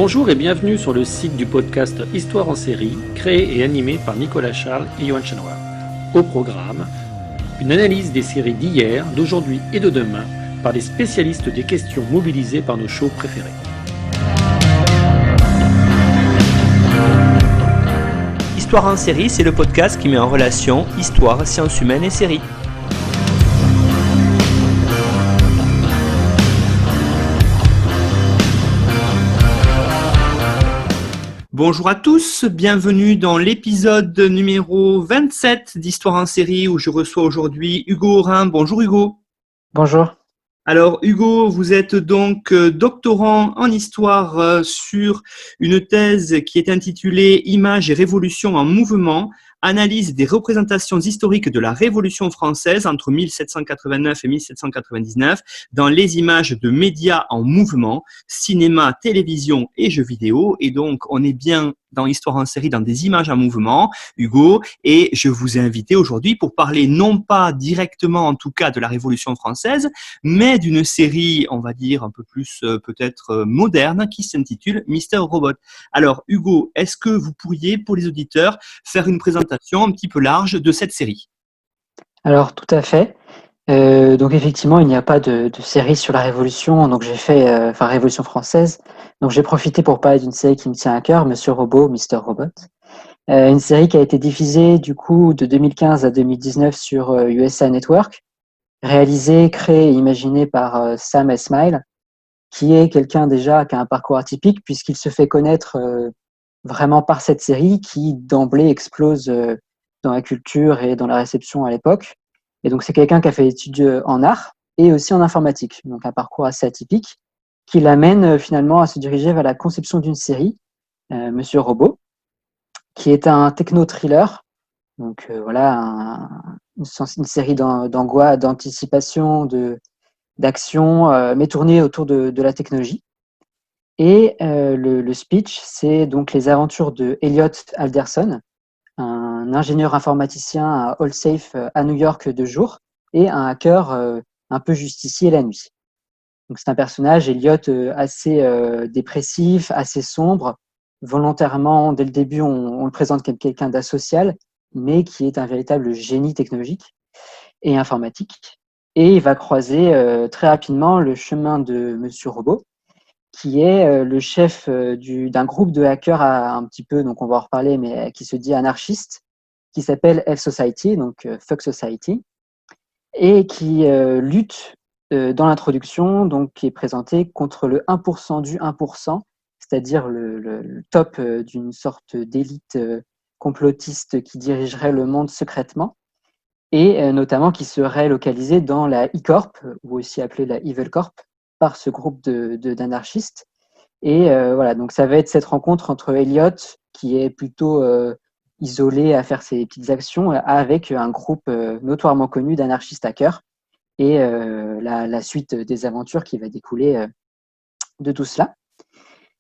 Bonjour et bienvenue sur le site du podcast Histoire en série, créé et animé par Nicolas Charles et Johan Chenoir. Au programme, une analyse des séries d'hier, d'aujourd'hui et de demain par des spécialistes des questions mobilisées par nos shows préférés. Histoire en série, c'est le podcast qui met en relation histoire, sciences humaines et séries. Bonjour à tous, bienvenue dans l'épisode numéro 27 d'Histoire en série où je reçois aujourd'hui Hugo Aurin. Bonjour Hugo. Bonjour. Alors Hugo, vous êtes donc doctorant en histoire sur une thèse qui est intitulée Images et révolutions en mouvement, analyse des représentations historiques de la Révolution française entre 1789 et 1799 dans les images de médias en mouvement, cinéma, télévision et jeux vidéo. Et donc on est bien dans Histoire en série, dans des images en mouvement, Hugo, et je vous ai invité aujourd'hui pour parler non pas directement en tout cas de la Révolution française, mais d'une série, on va dire, un peu plus peut-être moderne, qui s'intitule Mister Robot. Alors, Hugo, est-ce que vous pourriez, pour les auditeurs, faire une présentation un petit peu large de cette série ? Alors, tout à fait. Donc, effectivement, il n'y a pas de série sur la Révolution. Donc, j'ai fait, Révolution française. Donc, j'ai profité pour parler d'une série qui me tient à cœur, Monsieur Robot, Mister Robot. Une série qui a été diffusée, du coup, de 2015 à 2019 sur USA Network, réalisée, créée et imaginée par Sam Esmail, qui est quelqu'un déjà qui a un parcours atypique, puisqu'il se fait connaître vraiment par cette série qui, d'emblée, explose dans la culture et dans la réception à l'époque. Et donc, c'est quelqu'un qui a fait des études en art et aussi en informatique, donc un parcours assez atypique, qui l'amène finalement à se diriger vers la conception d'une série, Monsieur Robot, qui est un techno-thriller, donc une série d'angoisse, d'anticipation, d'action, mais tournée autour de la technologie. Et le speech, c'est donc les aventures de Elliot Alderson, un ingénieur informaticien à AllSafe à New York de jour et un hacker un peu justicier la nuit. Donc c'est un personnage, Elliot, assez dépressif, assez sombre. Volontairement, dès le début, on le présente comme quelqu'un d'asocial, mais qui est un véritable génie technologique et informatique. Et il va croiser très rapidement le chemin de Monsieur Robot, qui est le chef d'un groupe de hackers un petit peu, donc on va en reparler, mais qui se dit anarchiste, qui s'appelle F Society, donc Fuck Society, et qui lutte dans l'introduction, donc qui est présenté contre le 1% du 1%, c'est-à-dire le top d'une sorte d'élite complotiste qui dirigerait le monde secrètement, et notamment qui serait localisée dans la E-Corp, ou aussi appelée la Evil Corp, par ce groupe d'anarchistes. Et voilà, donc ça va être cette rencontre entre Elliot, qui est plutôt isolé à faire ses petites actions, avec un groupe notoirement connu d'anarchistes hackers, et la suite des aventures qui va découler de tout cela.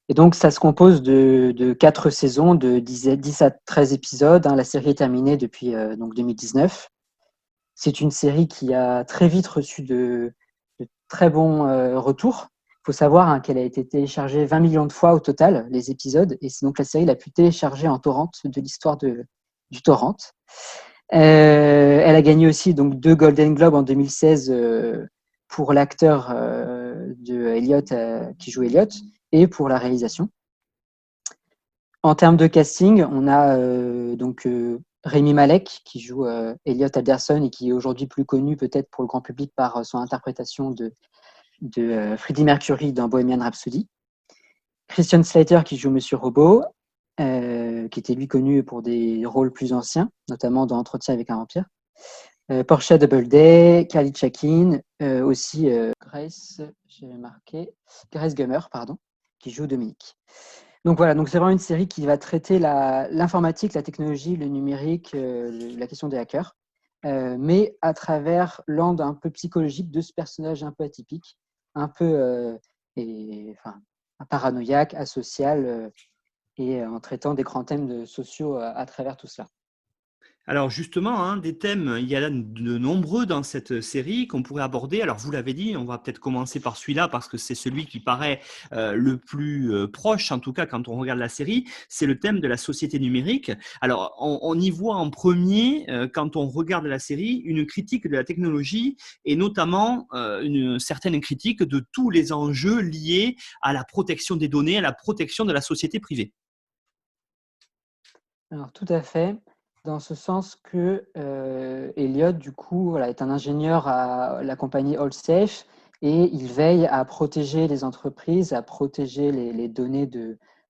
Et donc ça se compose de 4 saisons, de 10 à 13 épisodes. La série est terminée depuis donc 2019. C'est une série qui a très vite reçu de très bons retours. Il faut savoir qu'elle a été téléchargée 20 millions de fois au total, les épisodes, et c'est donc la série la plus téléchargée en torrent de l'histoire du torrent. Elle a gagné aussi donc 2 Golden Globes en 2016 pour l'acteur de Elliot, qui joue Elliot, et pour la réalisation. En termes de casting, on a Rami Malek qui joue Elliot Alderson et qui est aujourd'hui plus connu peut-être pour le grand public par son interprétation de Freddie Mercury dans Bohemian Rhapsody. Christian Slater qui joue Monsieur Robot, qui était lui connu pour des rôles plus anciens, notamment dans Entretien avec un vampire. Portia Doubleday, Carly Chakin, aussi Grace Gummer, qui joue Dominique. Donc voilà, donc c'est vraiment une série qui va traiter l'informatique, la technologie, le numérique, la question des hackers, mais à travers l'angle un peu psychologique de ce personnage un peu atypique, un peu paranoïaque, asocial, et en traitant des grands thèmes sociaux à travers tout cela. Alors justement, hein, des thèmes, il y en a de nombreux dans cette série qu'on pourrait aborder. Alors vous l'avez dit, on va peut-être commencer par celui-là parce que c'est celui qui paraît le plus proche, en tout cas quand on regarde la série, c'est le thème de la société numérique. Alors on y voit en premier, quand on regarde la série, une critique de la technologie et notamment une certaine critique de tous les enjeux liés à la protection des données, à la protection de la société privée. Alors tout à fait, dans ce sens que Elliot, du coup, voilà, est un ingénieur à la compagnie AllSafe et il veille à protéger les entreprises, à protéger les données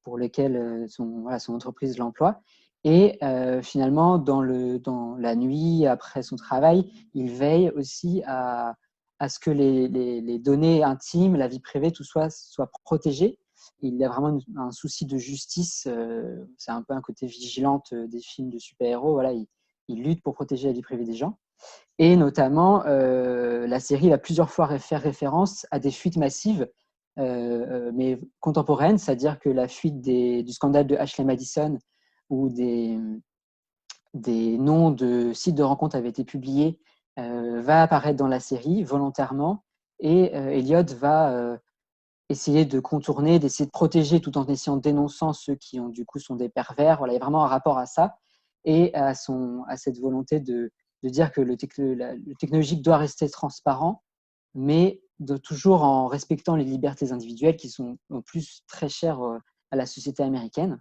pour lesquelles son entreprise l'emploie. Et finalement, dans la nuit, après son travail, il veille aussi à ce que les données intimes, la vie privée, tout soit protégé. Il a vraiment un souci de justice. C'est un peu un côté vigilante des films de super-héros. Voilà, il lutte pour protéger la vie privée des gens. Et notamment, la série va plusieurs fois faire référence à des fuites massives, mais contemporaines, c'est-à-dire que la fuite du scandale de Ashley Madison, où des noms de sites de rencontres avaient été publiés, va apparaître dans la série volontairement. Et Elliot va essayer de contourner, d'essayer de protéger tout en essayant de dénonçant ceux qui ont du coup sont des pervers. Voilà, il y a vraiment un rapport à ça et à cette volonté de dire que le technologique doit rester transparent, mais toujours en respectant les libertés individuelles qui sont en plus très chères à la société américaine.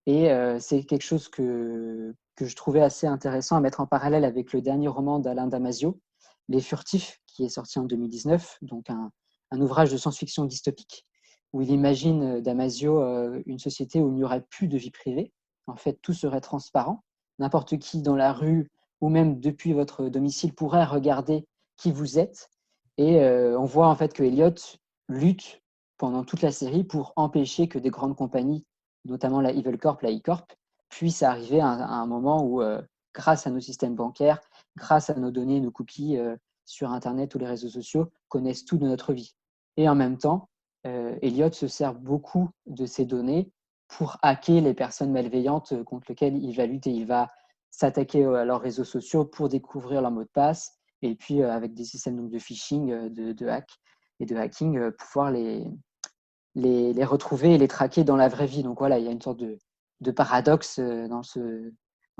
Et c'est quelque chose que je trouvais assez intéressant à mettre en parallèle avec le dernier roman d'Alain Damasio, Les Furtifs, qui est sorti en 2019, donc un ouvrage de science-fiction dystopique, où il imagine, Damasio, une société où il n'y aurait plus de vie privée. En fait, tout serait transparent. N'importe qui dans la rue ou même depuis votre domicile pourrait regarder qui vous êtes. Et on voit en fait que Elliot lutte pendant toute la série pour empêcher que des grandes compagnies, notamment la Evil Corp, la E-Corp, puissent arriver à un moment où, grâce à nos systèmes bancaires, grâce à nos données, nos cookies sur Internet ou les réseaux sociaux, connaissent tout de notre vie. Et en même temps, Elliot se sert beaucoup de ces données pour hacker les personnes malveillantes contre lesquelles il va lutter. Il va s'attaquer à leurs réseaux sociaux pour découvrir leur mot de passe et puis avec des systèmes donc, de phishing, de hack et de hacking, pouvoir les retrouver et les traquer dans la vraie vie. Donc voilà, il y a une sorte de paradoxe dans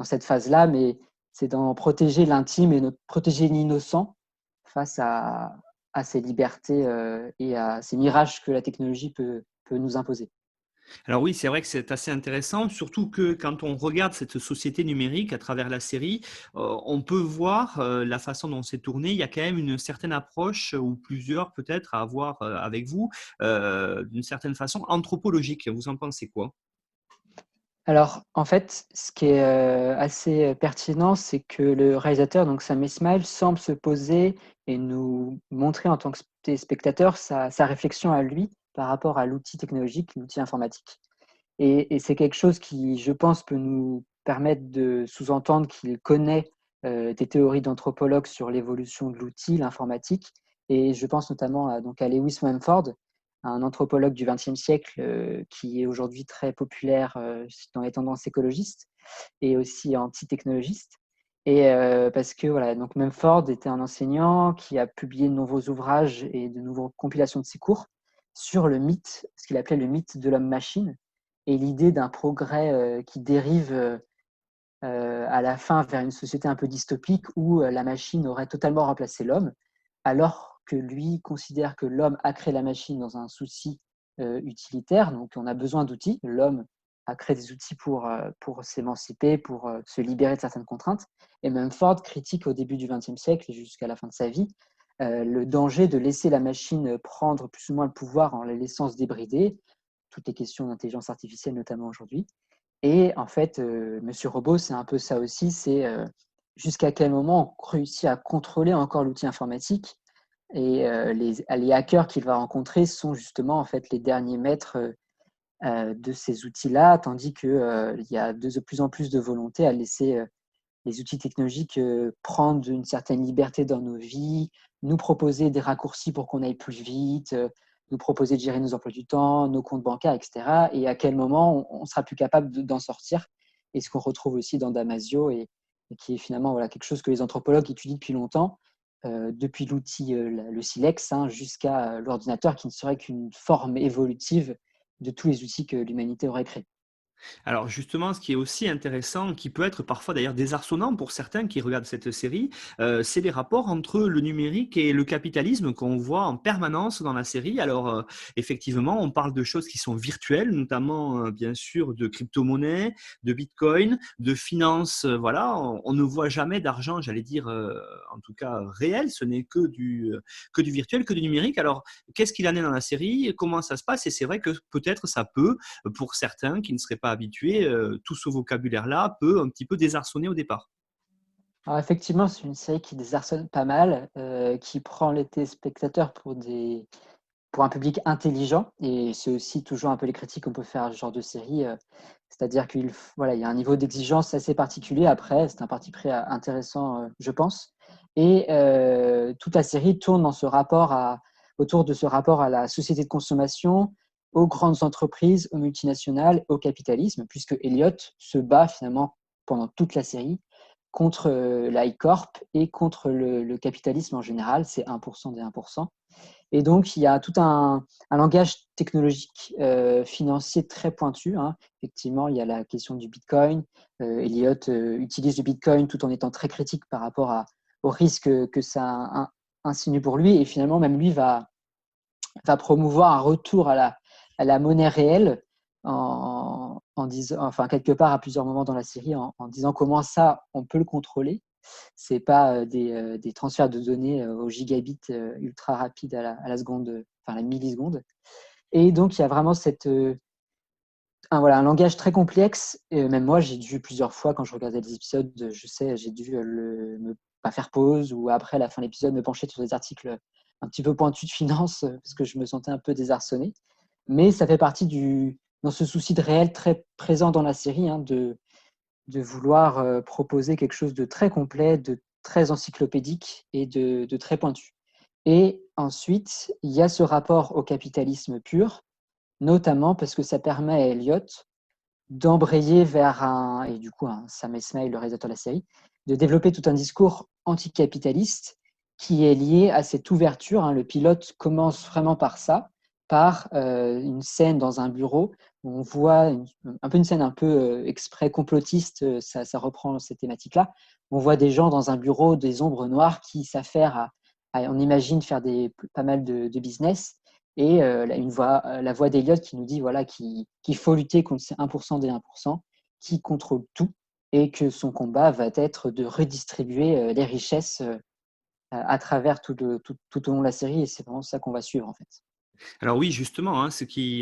cette phase-là, mais c'est d'en protéger l'intime et de protéger l'innocent face à ces libertés et à ces mirages que la technologie peut nous imposer. Alors oui, c'est vrai que c'est assez intéressant, surtout que quand on regarde cette société numérique à travers la série, on peut voir la façon dont c'est tourné. Il y a quand même une certaine approche, ou plusieurs peut-être, à avoir avec vous, d'une certaine façon anthropologique. Vous en pensez quoi? Alors, en fait, ce qui est assez pertinent, c'est que le réalisateur, donc Sam Esmail, semble se poser et nous montrer en tant que spectateur sa réflexion à lui par rapport à l'outil technologique, l'outil informatique. Et c'est quelque chose qui, je pense, peut nous permettre de sous-entendre qu'il connaît des théories d'anthropologues sur l'évolution de l'outil, l'informatique. Et je pense notamment à Lewis Mumford, un anthropologue du XXe siècle qui est aujourd'hui très populaire dans les tendances écologistes et aussi anti-technologistes. Et parce que voilà, donc Mumford était un enseignant qui a publié de nombreux ouvrages et de nouvelles compilations de ses cours sur le mythe, ce qu'il appelait le mythe de l'homme-machine, et l'idée d'un progrès qui dérive à la fin vers une société un peu dystopique où la machine aurait totalement remplacé l'homme, alors que lui considère que l'homme a créé la machine dans un souci utilitaire. Donc on a besoin d'outils. L'homme a créé des outils pour s'émanciper, pour se libérer de certaines contraintes. Et même Ford critique au début du XXe siècle et jusqu'à la fin de sa vie le danger de laisser la machine prendre plus ou moins le pouvoir en la laissant se débrider. Toutes les questions d'intelligence artificielle notamment aujourd'hui. Et en fait, Monsieur Robot, c'est un peu ça aussi, c'est jusqu'à quel moment on réussit à contrôler encore l'outil informatique. Et les hackers qu'il va rencontrer sont justement en fait les derniers maîtres de ces outils-là, tandis qu'il y a de plus en plus de volonté à laisser les outils technologiques prendre une certaine liberté dans nos vies, nous proposer des raccourcis pour qu'on aille plus vite, nous proposer de gérer nos emplois du temps, nos comptes bancaires, etc. Et à quel moment on sera plus capable d'en sortir. Et ce qu'on retrouve aussi dans Damasio et qui est finalement voilà, quelque chose que les anthropologues étudient depuis longtemps, depuis l'outil, le silex, hein, jusqu'à l'ordinateur qui ne serait qu'une forme évolutive de tous les outils que l'humanité aurait créés. Alors justement, ce qui est aussi intéressant, qui peut être parfois d'ailleurs désarçonnant pour certains qui regardent cette série, c'est les rapports entre le numérique et le capitalisme qu'on voit en permanence dans la série. Alors effectivement, on parle de choses qui sont virtuelles, notamment bien sûr de crypto-monnaies, de bitcoin, de finances. Voilà, on ne voit jamais d'argent, j'allais dire, en tout cas réel. Ce n'est que du virtuel, que du numérique. Alors qu'est-ce qu'il en est dans la série? Comment ça se passe? Et c'est vrai que peut-être ça peut pour certains qui ne seraient pas habitués, tout ce vocabulaire-là peut un petit peu désarçonner au départ. Alors effectivement, c'est une série qui désarçonne pas mal, qui prend les téléspectateurs pour un public intelligent, et c'est aussi toujours un peu les critiques qu'on peut faire à ce genre de série, c'est-à-dire voilà, il y a un niveau d'exigence assez particulier. Après, c'est un parti pris intéressant, je pense, et toute la série tourne autour de ce rapport à la société de consommation, aux grandes entreprises, aux multinationales, au capitalisme, puisque Elliot se bat finalement pendant toute la série contre la I-Corp et contre le capitalisme en général. C'est 1% des 1%. Et donc, il y a tout un langage technologique, financier très pointu, hein. Effectivement, il y a la question du Bitcoin. Elliot utilise le Bitcoin tout en étant très critique par rapport au risque que ça insinue pour lui. Et finalement, même lui va promouvoir un retour à la monnaie réelle en disant, enfin, quelque part à plusieurs moments dans la série, en disant comment ça, on peut le contrôler. C'est pas des transferts de données au gigabit ultra rapide à la seconde, enfin la milliseconde. Et donc, il y a vraiment voilà, un langage très complexe. Et même moi, j'ai dû plusieurs fois, quand je regardais les épisodes, je sais, j'ai dû pas faire pause ou après la fin de l'épisode, me pencher sur des articles un petit peu pointus de finance parce que je me sentais un peu désarçonné. Mais ça fait partie dans ce souci de réel très présent dans la série, hein, de vouloir proposer quelque chose de très complet, de très encyclopédique et de très pointu. Et ensuite, il y a ce rapport au capitalisme pur, notamment parce que ça permet à Elliot d'embrayer vers et du coup, Sam Esmail, le réalisateur de la série, de développer tout un discours anticapitaliste qui est lié à cette ouverture, hein. Le pilote commence vraiment par ça, par une scène dans un bureau où on voit un peu une scène un peu exprès complotiste, ça reprend cette thématique-là. On voit des gens dans un bureau, des ombres noires qui s'affairent on imagine, faire pas mal de business. Et la voix d'Eliott qui nous dit voilà, qu'il faut lutter contre ces 1% des 1%, qui contrôlent tout, et que son combat va être de redistribuer les richesses à travers tout au long de la série, et c'est vraiment ça qu'on va suivre en fait. Alors oui, justement, hein,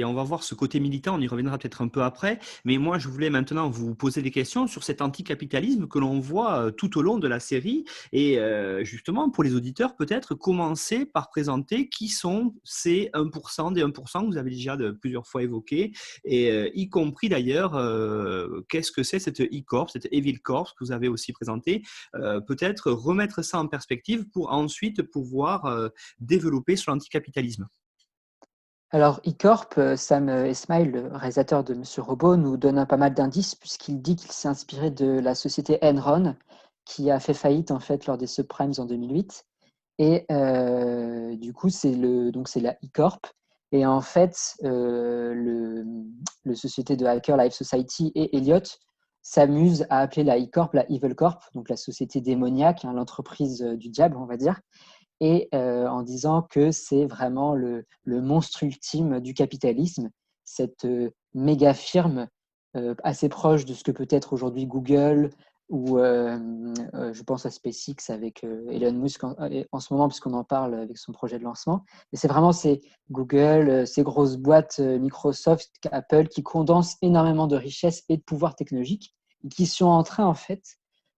on va voir ce côté militant, on y reviendra peut-être un peu après, mais moi je voulais maintenant vous poser des questions sur cet anticapitalisme que l'on voit tout au long de la série, et justement pour les auditeurs peut-être commencer par présenter qui sont ces 1% des 1% que vous avez déjà plusieurs fois évoqué, et y compris d'ailleurs qu'est-ce que c'est cette E-Corp, cette Evil Corp que vous avez aussi présenté, peut-être remettre ça en perspective pour ensuite pouvoir développer sur l'anticapitalisme. Alors, E-Corp, Sam Esmail, le réalisateur de Monsieur Robot, nous donne pas mal d'indices puisqu'il dit qu'il s'est inspiré de la société Enron qui a fait faillite en fait lors des subprimes en 2008. Et du coup, donc c'est la E-Corp. Et en fait, le société de hacker Life Society et Elliot s'amusent à appeler la E-Corp la Evil Corp, donc la société démoniaque, hein, l'entreprise du diable, on va dire, et en disant que c'est vraiment le monstre ultime du capitalisme, cette méga firme assez proche de ce que peut être aujourd'hui Google ou je pense à SpaceX avec Elon Musk en ce moment, puisqu'on en parle avec son projet de lancement. Et c'est vraiment ces Google, ces grosses boîtes, Microsoft, Apple, qui condensent énormément de richesses et de pouvoir technologique, et qui sont en train en fait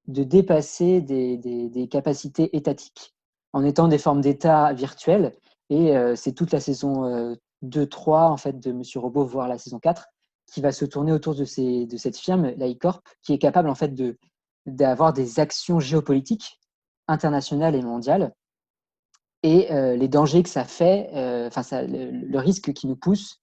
de dépasser des capacités étatiques en étant des formes d'État virtuelles. Et c'est toute la saison 2-3 en fait, de Monsieur Robot, voire la saison 4, qui va se tourner autour de cette firme, la E-Corp, qui est capable en fait d'avoir des actions géopolitiques internationales et mondiales. Et les dangers que ça fait, le risque qui nous pousse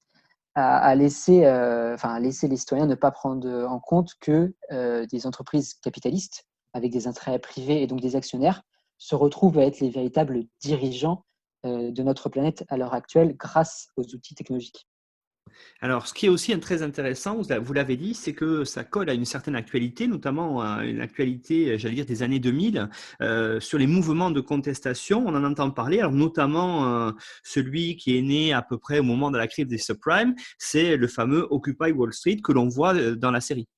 à laisser les citoyens ne pas prendre en compte que des entreprises capitalistes avec des intérêts privés et donc des actionnaires, se retrouvent à être les véritables dirigeants de notre planète à l'heure actuelle grâce aux outils technologiques. Alors, ce qui est aussi très intéressant, vous l'avez dit, c'est que ça colle à une certaine actualité, notamment à une actualité, j'allais dire, des années 2000, sur les mouvements de contestation. On en entend parler, alors notamment celui qui est né à peu près au moment de la crise des subprimes, c'est le fameux Occupy Wall Street que l'on voit dans la série.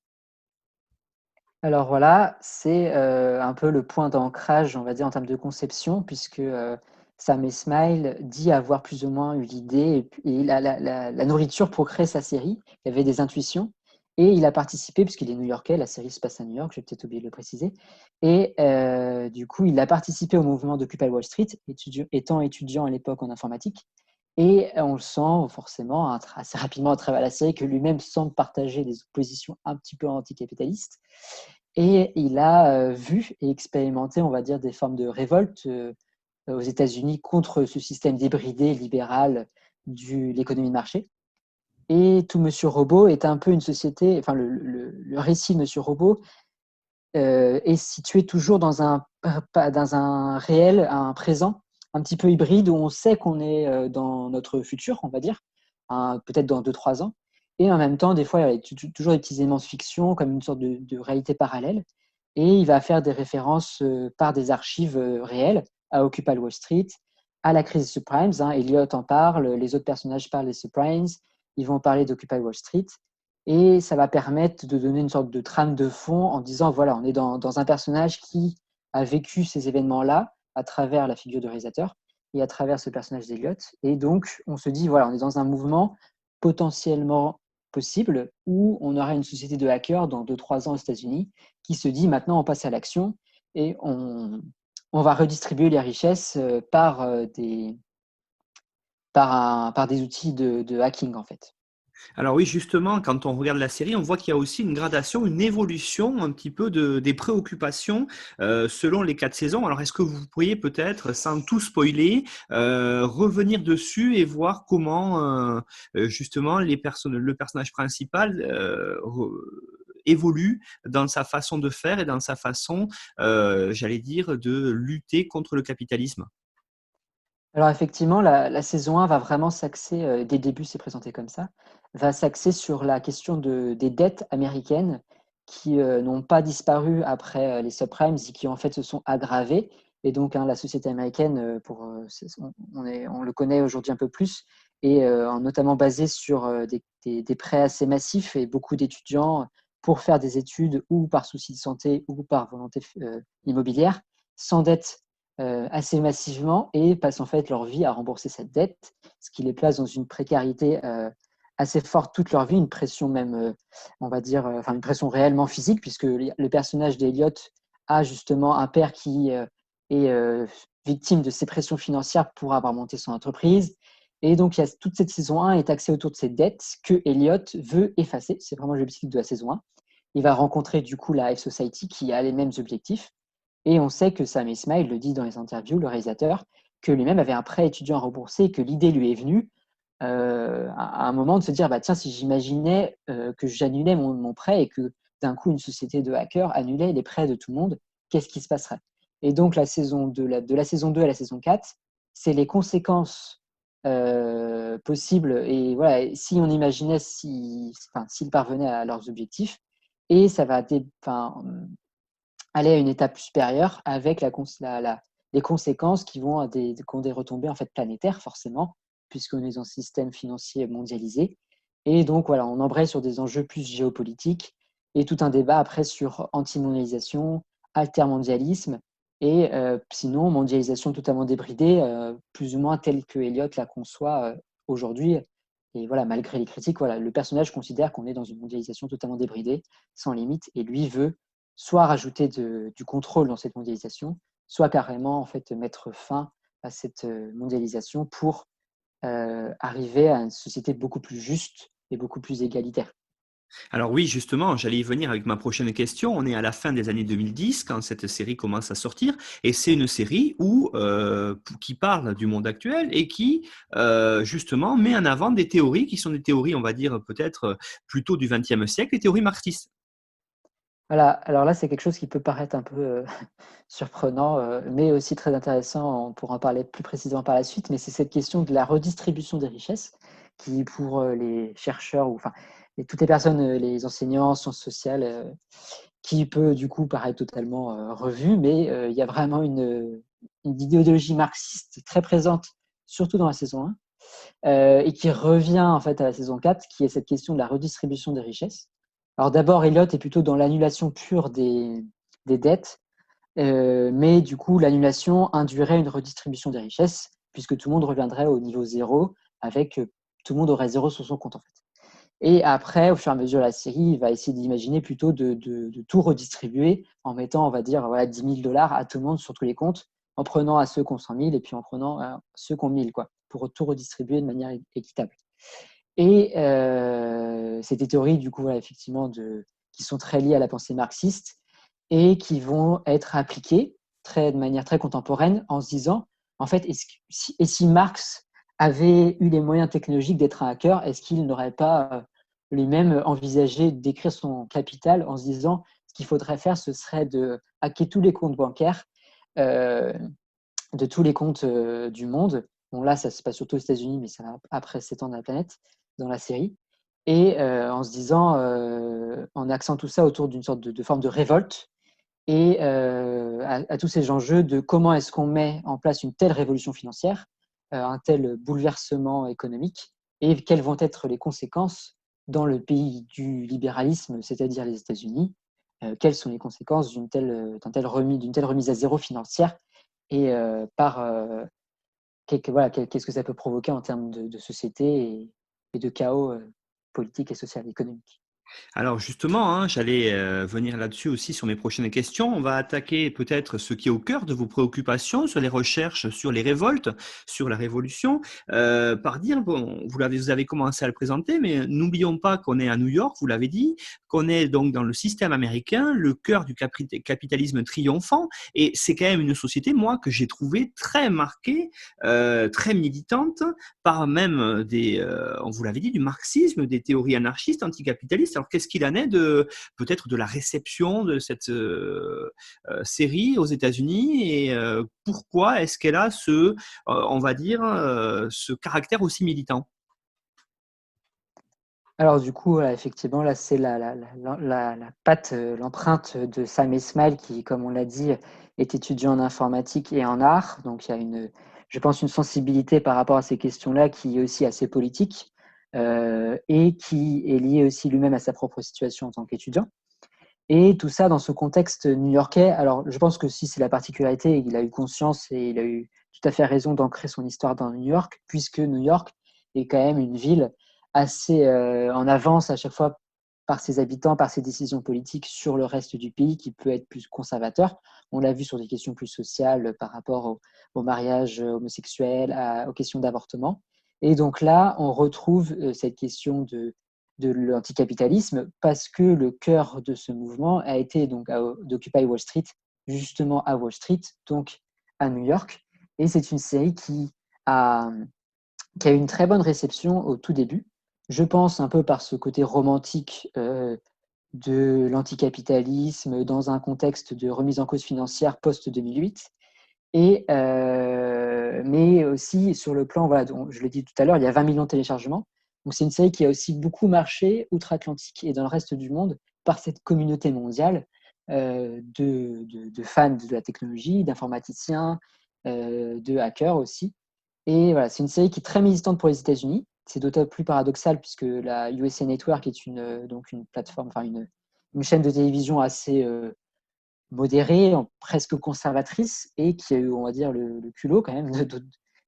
Alors voilà, c'est un peu le point d'ancrage, on va dire, en termes de conception, puisque Sam Esmail dit avoir plus ou moins eu l'idée et la nourriture pour créer sa série. Il avait des intuitions et il a participé, puisqu'il est new-yorkais, la série se passe à New York, j'ai peut-être oublié de le préciser. Et du coup, il a participé au mouvement d'Occupy Wall Street, étant étudiant à l'époque en informatique. Et on le sent forcément assez rapidement à travers la série que lui-même semble partager des positions un petit peu anticapitalistes. Et il a vu et expérimenté, on va dire, des formes de révolte aux États-Unis contre ce système débridé, libéral de l'économie de marché. Et Tout Monsieur Robot est un peu une société, enfin le récit de Monsieur Robot est situé toujours dans un réel, un présent, un petit peu hybride, où on sait qu'on est dans notre futur, on va dire, peut-être dans 2-3 ans. Et en même temps, des fois, il y a toujours des petits éléments de fiction, comme une sorte de réalité parallèle. Et il va faire des références par des archives réelles à Occupy Wall Street, à la crise des subprimes. Elliot en parle, les autres personnages parlent des subprimes, ils vont parler d'Occupy Wall Street. Et ça va permettre de donner une sorte de trame de fond en disant, voilà, on est dans un personnage qui a vécu ces événements-là à travers la figure du réalisateur et à travers ce personnage d'Eliott. Et donc, on se dit, voilà, on est dans un mouvement potentiellement possible où on aura une société de hackers dans 2-3 ans aux États-Unis qui se dit, maintenant, on passe à l'action et on va redistribuer les richesses par des outils de hacking, en fait. Alors oui, justement, quand on regarde la série, on voit qu'il y a aussi une gradation, une évolution un petit peu des préoccupations selon les 4 saisons. Alors est-ce que vous pourriez peut-être, sans tout spoiler, revenir dessus et voir comment justement le personnage principal évolue dans sa façon de faire et dans sa façon, j'allais dire, de lutter contre le capitalisme? Alors effectivement, la saison 1 va vraiment s'axer, dès le début, c'est présenté comme ça, va s'axer sur la question des dettes américaines qui n'ont pas disparu après les subprimes et qui en fait se sont aggravées. Et donc, la société américaine, on le connaît aujourd'hui un peu plus, et notamment basé sur des prêts assez massifs et beaucoup d'étudiants pour faire des études ou par souci de santé ou par volonté immobilière, sans dette assez massivement et passent en fait leur vie à rembourser cette dette, ce qui les place dans une précarité assez forte toute leur vie, une pression même, on va dire, enfin une pression réellement physique, puisque le personnage d'Eliot a justement un père qui est victime de ces pressions financières pour avoir monté son entreprise. Et donc, toute cette saison 1 est axée autour de ces dettes que Elliot veut effacer. C'est vraiment l'objectif de la saison 1. Il va rencontrer du coup la High Society qui a les mêmes objectifs. Et on sait que Sam Esmail le dit dans les interviews, le réalisateur, que lui-même avait un prêt étudiant à rembourser et que l'idée lui est venue à un moment de se dire, bah, tiens, si j'imaginais que j'annulais mon prêt et que d'un coup une société de hackers annulait les prêts de tout le monde, qu'est-ce qui se passerait? Et donc de la saison 2 à la saison 4, c'est les conséquences possibles. Et voilà, si on imaginait s'ils parvenaient à leurs objectifs, et ça va aller à une étape supérieure avec les conséquences qui ont des retombées en fait planétaires forcément, puisqu'on est dans un système financier mondialisé. Et donc voilà, on embraye sur des enjeux plus géopolitiques et tout un débat après sur anti-mondialisation, altermondialisme et sinon mondialisation totalement débridée, plus ou moins telle que Elliot la conçoit aujourd'hui. Et voilà, malgré les critiques, voilà, le personnage considère qu'on est dans une mondialisation totalement débridée, sans limite, et lui veut soit rajouter du contrôle dans cette mondialisation, soit carrément en fait mettre fin à cette mondialisation pour arriver à une société beaucoup plus juste et beaucoup plus égalitaire. Alors oui, justement, j'allais y venir avec ma prochaine question. On est à la fin des années 2010 quand cette série commence à sortir, et c'est une série qui parle du monde actuel et qui justement met en avant des théories qui sont des théories, on va dire peut-être plutôt du XXe siècle, les théories marxistes. Voilà, alors là, c'est quelque chose qui peut paraître un peu surprenant, mais aussi très intéressant. On pourra en parler plus précisément par la suite, mais c'est cette question de la redistribution des richesses qui, pour les chercheurs, ou enfin, toutes les personnes, les enseignants, sciences sociales, qui peut du coup paraître totalement revue, mais il y a vraiment une idéologie marxiste très présente, surtout dans la saison 1, et qui revient en fait à la saison 4, qui est cette question de la redistribution des richesses. Alors d'abord, Elliot est plutôt dans l'annulation pure des dettes, mais du coup, l'annulation induirait une redistribution des richesses, puisque tout le monde reviendrait au niveau zéro, avec tout le monde aurait zéro sur son compte en fait. Et après, au fur et à mesure de la série, il va essayer d'imaginer plutôt de tout redistribuer en mettant, on va dire, voilà, 10 000 dollars à tout le monde sur tous les comptes, en prenant à ceux qui ont 100 000 et puis en prenant à ceux qui ont 1000, quoi, pour tout redistribuer de manière équitable. Et c'est des théories, du coup, voilà, effectivement, qui sont très liées à la pensée marxiste et qui vont être appliquées de manière très contemporaine en se disant, en fait, et si Marx avait eu les moyens technologiques d'être un hacker, est-ce qu'il n'aurait pas lui-même envisagé d'écrire son capital en se disant, ce qu'il faudrait faire, ce serait de hacker tous les comptes bancaires euh, de tous les comptes du monde. Bon, là, ça se passe surtout aux États-Unis, mais ça va après s'étendre à la planète dans la série. Et en se disant, en axant tout ça autour d'une sorte de forme de révolte et à tous ces enjeux de comment est-ce qu'on met en place une telle révolution financière, un tel bouleversement économique, et quelles vont être les conséquences dans le pays du libéralisme, c'est-à-dire les États-Unis. Quelles sont les conséquences d'une telle remise à zéro financière et voilà, qu'est-ce que ça peut provoquer en termes de société et de chaos politique et social, économique. Alors justement, hein, j'allais venir là-dessus aussi sur mes prochaines questions. On va attaquer peut-être ce qui est au cœur de vos préoccupations sur les recherches, sur les révoltes, sur la révolution, par dire, bon, vous avez commencé à le présenter, mais n'oublions pas qu'on est à New York, vous l'avez dit, qu'on est donc dans le système américain, le cœur du capitalisme triomphant, et c'est quand même une société, moi, que j'ai trouvée très marquée, très militante, par même on vous l'avait dit, du marxisme, des théories anarchistes, anticapitalistes. Alors, qu'est-ce qu'il en est peut-être de la réception de cette série aux États-Unis et pourquoi est-ce qu'elle a on va dire, ce caractère aussi militant? Alors du coup, voilà, effectivement, là, c'est la patte, l'empreinte de Sam Esmail qui, comme on l'a dit, est étudiant en informatique et en art. Donc il y a je pense, une sensibilité par rapport à ces questions-là qui est aussi assez politique et qui est liée aussi lui-même à sa propre situation en tant qu'étudiant. Et tout ça dans ce contexte new-yorkais. Alors je pense que si c'est la particularité, il a eu conscience et il a eu tout à fait raison d'ancrer son histoire dans New York, puisque New York est quand même une ville assez en avance à chaque fois par ses habitants, par ses décisions politiques sur le reste du pays, qui peut être plus conservateur. On l'a vu sur des questions plus sociales par rapport au mariage homosexuel, aux questions d'avortement. Et donc là, on retrouve cette question de l'anticapitalisme parce que le cœur de ce mouvement a été donc d'Occupy Wall Street, justement à Wall Street, donc à New York. Et c'est une série a, qui a eu une très bonne réception au tout début. Je pense un peu par ce côté romantique de l'anticapitalisme dans un contexte de remise en cause financière post-2008. Mais aussi sur le plan, voilà, je l'ai dit tout à l'heure, il y a 20 millions de téléchargements. Donc c'est une série qui a aussi beaucoup marché outre-Atlantique et dans le reste du monde par cette communauté mondiale de fans de la technologie, d'informaticiens, de hackers aussi. Et voilà, c'est une série qui est très militante pour les États-Unis. C'est d'autant plus paradoxal puisque la USA Network est donc une plateforme, enfin une chaîne de télévision assez modérée, presque conservatrice, et qui a eu, on va dire, le culot quand même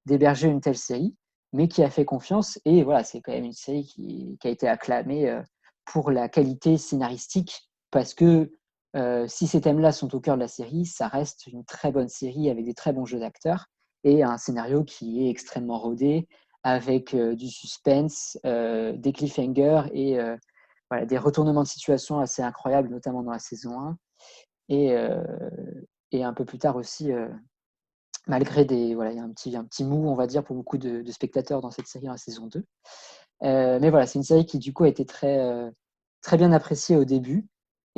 d'héberger une telle série, mais qui a fait confiance. Et voilà, c'est quand même une série qui a été acclamée pour la qualité scénaristique, parce que si ces thèmes-là sont au cœur de la série, ça reste une très bonne série avec des très bons jeux d'acteurs et un scénario qui est extrêmement rodé, avec du suspense, des cliffhangers et voilà, des retournements de situation assez incroyables, notamment dans la saison 1. Et, euh, et un peu plus tard aussi, malgré voilà, il y a un petit mou, on va dire, pour beaucoup de spectateurs dans cette série dans la saison 2. Mais voilà, c'est une série qui, du coup, a été très bien appréciée au début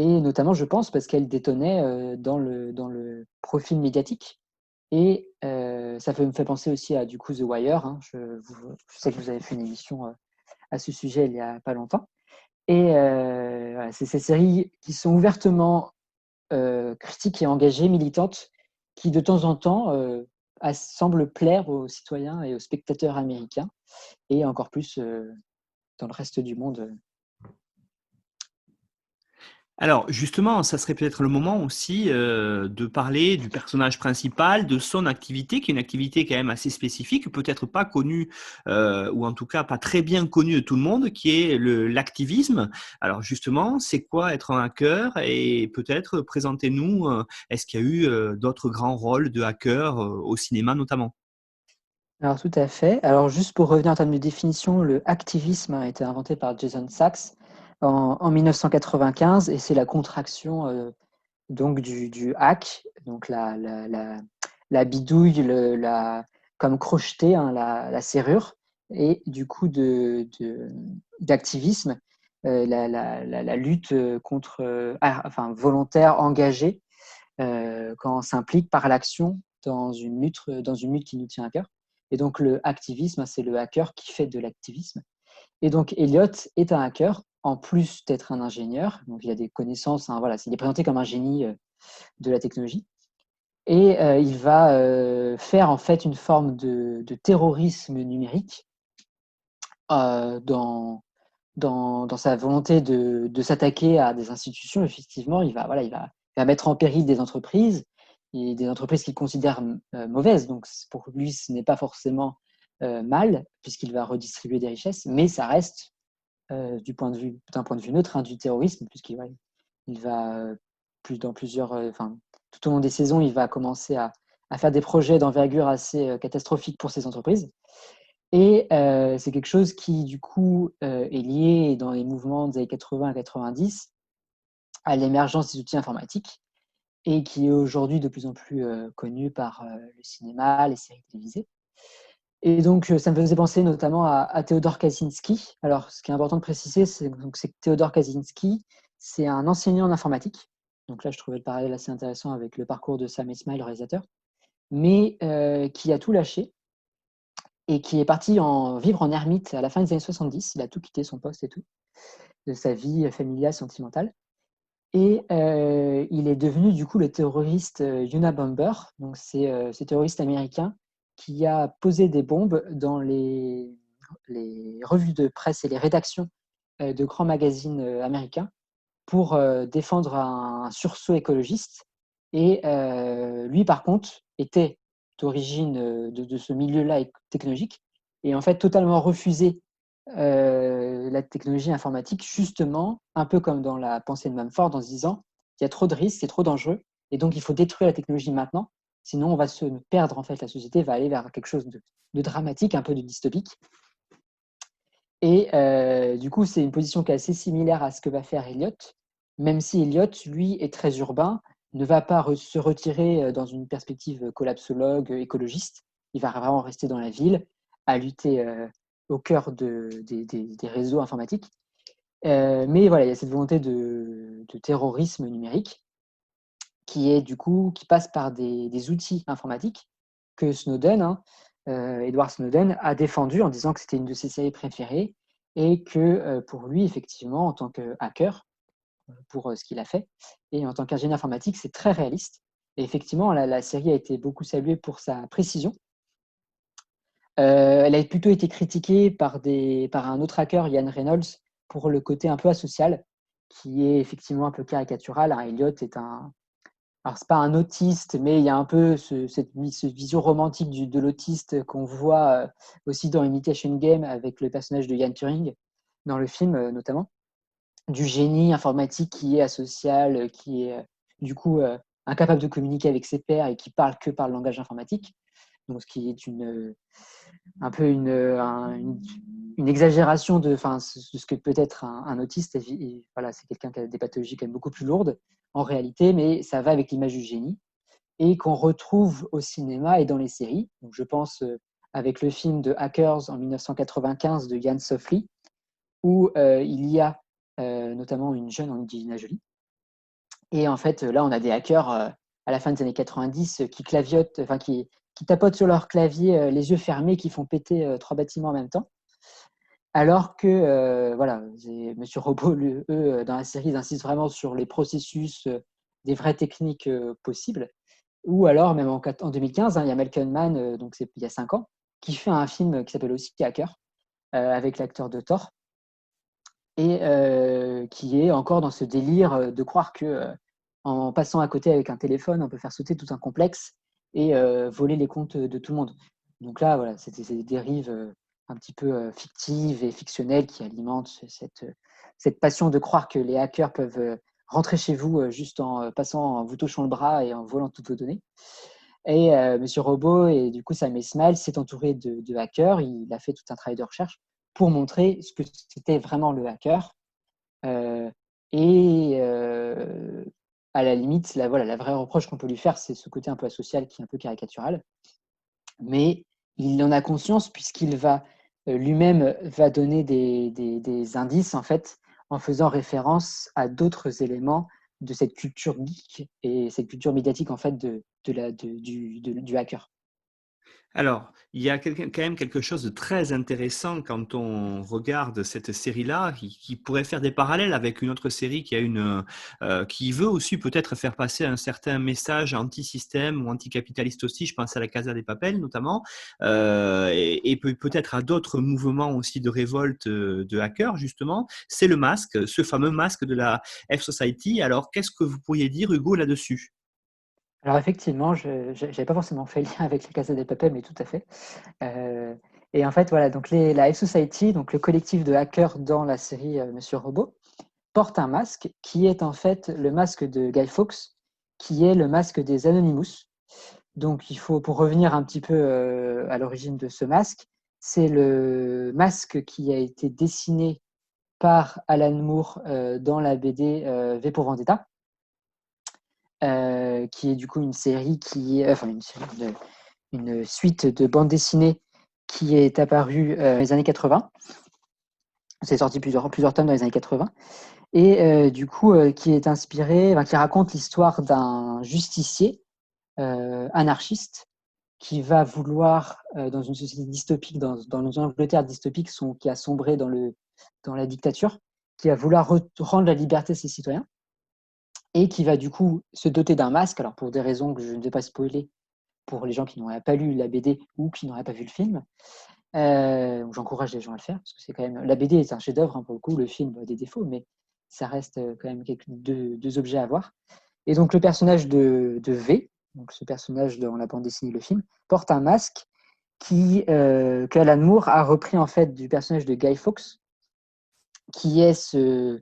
et notamment, je pense, parce qu'elle détonnait dans le profil médiatique. Et ça me fait penser aussi à du coup The Wire. Hein. Je sais que vous avez fait une émission à ce sujet il n'y a pas longtemps. Et voilà, c'est ces séries qui sont ouvertement critiques et engagées, militantes, qui de temps en temps semblent plaire aux citoyens et aux spectateurs américains, et encore plus dans le reste du monde. Alors justement, ça serait peut-être le moment aussi de parler du personnage principal, de son activité, qui est une activité quand même assez spécifique, peut-être pas connue, ou en tout cas pas très bien connue de tout le monde, qui est l'activisme. Alors justement, c'est quoi être un hacker? Et peut-être présentez-nous, est-ce qu'il y a eu d'autres grands rôles de hacker au cinéma notamment? Alors tout à fait. Alors juste pour revenir en termes de définition, le hacktivisme a été inventé par Jason Sachs en 1995, et c'est la contraction donc du hack, donc la bidouille, comme crocheter, hein, la serrure, et du coup d'activisme, la lutte contre, enfin volontaire, engagée, quand on s'implique par l'action dans une lutte qui nous tient à cœur. Et donc le activisme, c'est le hacker qui fait de l'activisme. Et donc Elliot est un hacker, en plus d'être un ingénieur. Donc il a des connaissances, hein, voilà, il est présenté comme un génie de la technologie. Et il va faire en fait une forme de terrorisme numérique dans sa volonté de s'attaquer à des institutions. Effectivement, il va mettre en péril des entreprises, et des entreprises qu'il considère mauvaises. Donc pour lui, ce n'est pas forcément mal, puisqu'il va redistribuer des richesses, mais ça reste d'un point de vue neutre, hein, du terrorisme, puisqu'il va dans plusieurs, tout au long des saisons, il va commencer à faire des projets d'envergure assez catastrophiques pour ces entreprises. Et c'est quelque chose qui, du coup, est lié dans les mouvements des années 80 à 90 à l'émergence des outils informatiques, et qui est aujourd'hui de plus en plus connu par le cinéma, les séries télévisées. Et donc, ça me faisait penser notamment à Theodore Kaczynski. Alors, ce qui est important de préciser, c'est que Theodore Kaczynski, c'est un enseignant en informatique. Donc là, je trouvais le parallèle assez intéressant avec le parcours de Sam Esmail, le réalisateur, mais qui a tout lâché et qui est parti vivre en ermite à la fin des années 70. Il a tout quitté, son poste et tout, de sa vie familiale, sentimentale. Et il est devenu du coup le terroriste Unabomber. Donc c'est ce terroriste américain qui a posé des bombes dans les revues de presse et les rédactions de grands magazines américains pour défendre un sursaut écologiste. Et lui, par contre, était d'origine de ce milieu-là technologique, et en fait totalement refusé la technologie informatique, justement, un peu comme dans la pensée de Mumford, en se disant il y a trop de risques, c'est trop dangereux, et donc il faut détruire la technologie maintenant, sinon on va se perdre, en fait, la société va aller vers quelque chose de dramatique, un peu de dystopique. Et du coup, c'est une position qui est assez similaire à ce que va faire Elliot, même si Elliot, lui, est très urbain, ne va pas se retirer dans une perspective collapsologue, écologiste. Il va vraiment rester dans la ville, à lutter au cœur des réseaux informatiques. Mais voilà, il y a cette volonté de terrorisme numérique qui passe par des outils informatiques que Snowden, hein, Edward Snowden, a défendu en disant que c'était une de ses séries préférées, et que pour lui, effectivement, en tant que hacker, pour ce qu'il a fait, et en tant qu'ingénieur informatique, c'est très réaliste. Et effectivement, la série a été beaucoup saluée pour sa précision. Elle a plutôt été critiquée par un autre hacker, Ian Reynolds, pour le côté un peu asocial, qui est effectivement un peu caricatural. Elliot est alors c'est pas un autiste, mais il y a un peu cette vision romantique de l'autiste qu'on voit aussi dans Imitation Game avec le personnage de Ian Turing, dans le film notamment, du génie informatique qui est asocial, qui est du coup incapable de communiquer avec ses pairs et qui parle que par le langage informatique. Donc, ce qui est un peu une exagération de ce que peut être un autiste. Et voilà, c'est quelqu'un qui a des pathologies quand même beaucoup plus lourdes en réalité, mais ça va avec l'image du génie, et qu'on retrouve au cinéma et dans les séries. Donc, je pense avec le film de Hackers en 1995 de Yann Softley, où il y a notamment une jeune Angelina Jolie. Et en fait, là, on a des hackers à la fin des années 90 qui claviotent, enfin qui tapotent sur leur clavier les yeux fermés, qui font péter 3 bâtiments en même temps. Alors que, voilà, Monsieur Robot, eux, dans la série, ils insistent vraiment sur les processus, des vraies techniques possibles. Ou alors, même en 2015, il y a Malcolm Mann, donc c'est il y a 5 ans, qui fait un film qui s'appelle aussi Hacker, avec l'acteur de Thor, et qui est encore dans ce délire de croire que en passant à côté avec un téléphone, on peut faire sauter tout un complexe et voler les comptes de tout le monde. Donc là, voilà, c'est des dérives un petit peu fictives et fictionnelles qui alimentent cette passion de croire que les hackers peuvent rentrer chez vous juste en en vous touchant le bras et en volant toutes vos données. Et Monsieur Robot et du coup Sam Esmail s'est entouré de hackers. Il a fait tout un travail de recherche pour montrer ce que c'était vraiment le hacker. Euh, et à la limite, voilà, la vraie reproche qu'on peut lui faire, c'est ce côté un peu asocial qui est un peu caricatural. Mais il en a conscience puisqu'il va lui-même va donner des indices en fait en faisant référence à d'autres éléments de cette culture geek et cette culture médiatique en fait du hacker. Alors, il y a quand même quelque chose de très intéressant quand on regarde cette série-là, qui pourrait faire des parallèles avec une autre série qui veut aussi peut-être faire passer un certain message anti-système ou anticapitaliste aussi. Je pense à la Casa de Papel notamment, et peut-être à d'autres mouvements aussi de révolte de hackers justement. C'est le masque, ce fameux masque de la F-Society. Alors, qu'est-ce que vous pourriez dire, Hugo, là-dessus? Alors effectivement, je n'avais pas forcément fait le lien avec la Casa de Papel, mais tout à fait. Euh, et en fait, voilà, donc la F-Society, donc le collectif de hackers dans la série Monsieur Robot, porte un masque qui est en fait le masque de Guy Fawkes, qui est le masque des Anonymous. Donc, pour revenir un petit peu à l'origine de ce masque, c'est le masque qui a été dessiné par Alan Moore dans la BD V pour Vendetta, qui est du coup une série une suite de bandes dessinées qui est apparue dans les années 80. C'est sorti plusieurs tomes dans les années 80. Et du coup, qui est inspiré, qui raconte l'histoire d'un justicier anarchiste qui va vouloir, dans une société dystopique, dans une Angleterre dystopique qui a sombré dans la dictature, qui va vouloir rendre la liberté à ses citoyens et qui va du coup se doter d'un masque, alors pour des raisons que je ne vais pas spoiler pour les gens qui n'auraient pas lu la BD ou qui n'auraient pas vu le film. J'encourage les gens à le faire, parce que c'est quand même. La BD est un chef-d'œuvre, hein, pour le coup, le film a des défauts, mais ça reste quand même deux objets à voir. Et donc le personnage de V, donc ce personnage dans la bande dessinée, le film, porte un masque que Alan Moore a repris en fait du personnage de Guy Fawkes, qui est ce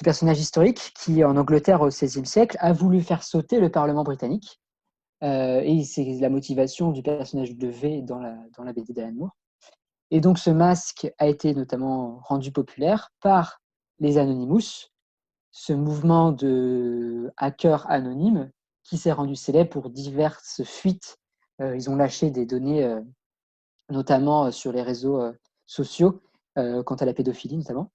personnage historique qui, en Angleterre au XVIe siècle, a voulu faire sauter le Parlement britannique. Et c'est la motivation du personnage de V dans la BD d'Alan Moore. Et donc ce masque a été notamment rendu populaire par les Anonymous, ce mouvement de hackers anonymes qui s'est rendu célèbre pour diverses fuites. Ils ont lâché des données, notamment sur les réseaux sociaux, quant à la pédophilie notamment.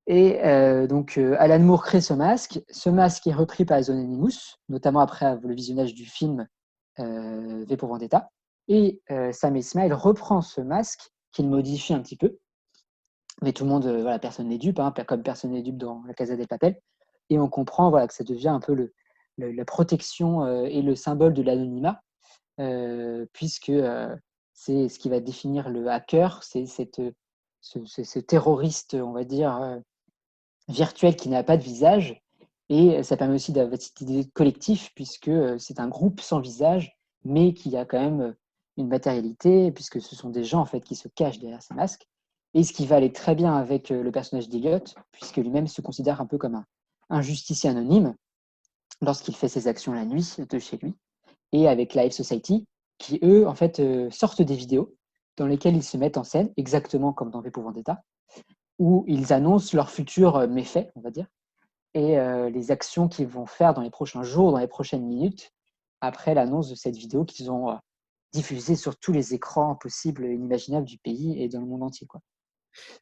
Et donc Alan Moore crée ce masque. Ce masque est repris par les Anonymous, notamment après le visionnage du film V pour Vendetta. Et Sam Esmail reprend ce masque qu'il modifie un petit peu. Mais tout le monde, voilà, personne n'est dupe, hein, comme personne n'est dupe dans la Casa del Papel. Et on comprend voilà, que ça devient un peu la protection et le symbole de l'anonymat, puisque c'est ce qui va définir le hacker, c'est ce terroriste, on va dire, virtuel qui n'a pas de visage. Et ça permet aussi d'avoir cette idée de collectif, puisque c'est un groupe sans visage, mais qui a quand même une matérialité, puisque ce sont des gens en fait qui se cachent derrière ces masques. Et ce qui va aller très bien avec le personnage d'Eliot, puisque lui-même se considère un peu comme un justicier anonyme lorsqu'il fait ses actions la nuit de chez lui, et avec Live Society, qui eux, en fait, sortent des vidéos dans lesquelles ils se mettent en scène, exactement comme dans V pour Vendetta, où ils annoncent leurs futurs méfaits, on va dire, et les actions qu'ils vont faire dans les prochains jours, dans les prochaines minutes, après l'annonce de cette vidéo qu'ils ont diffusée sur tous les écrans possibles et inimaginables du pays et dans le monde entier, quoi.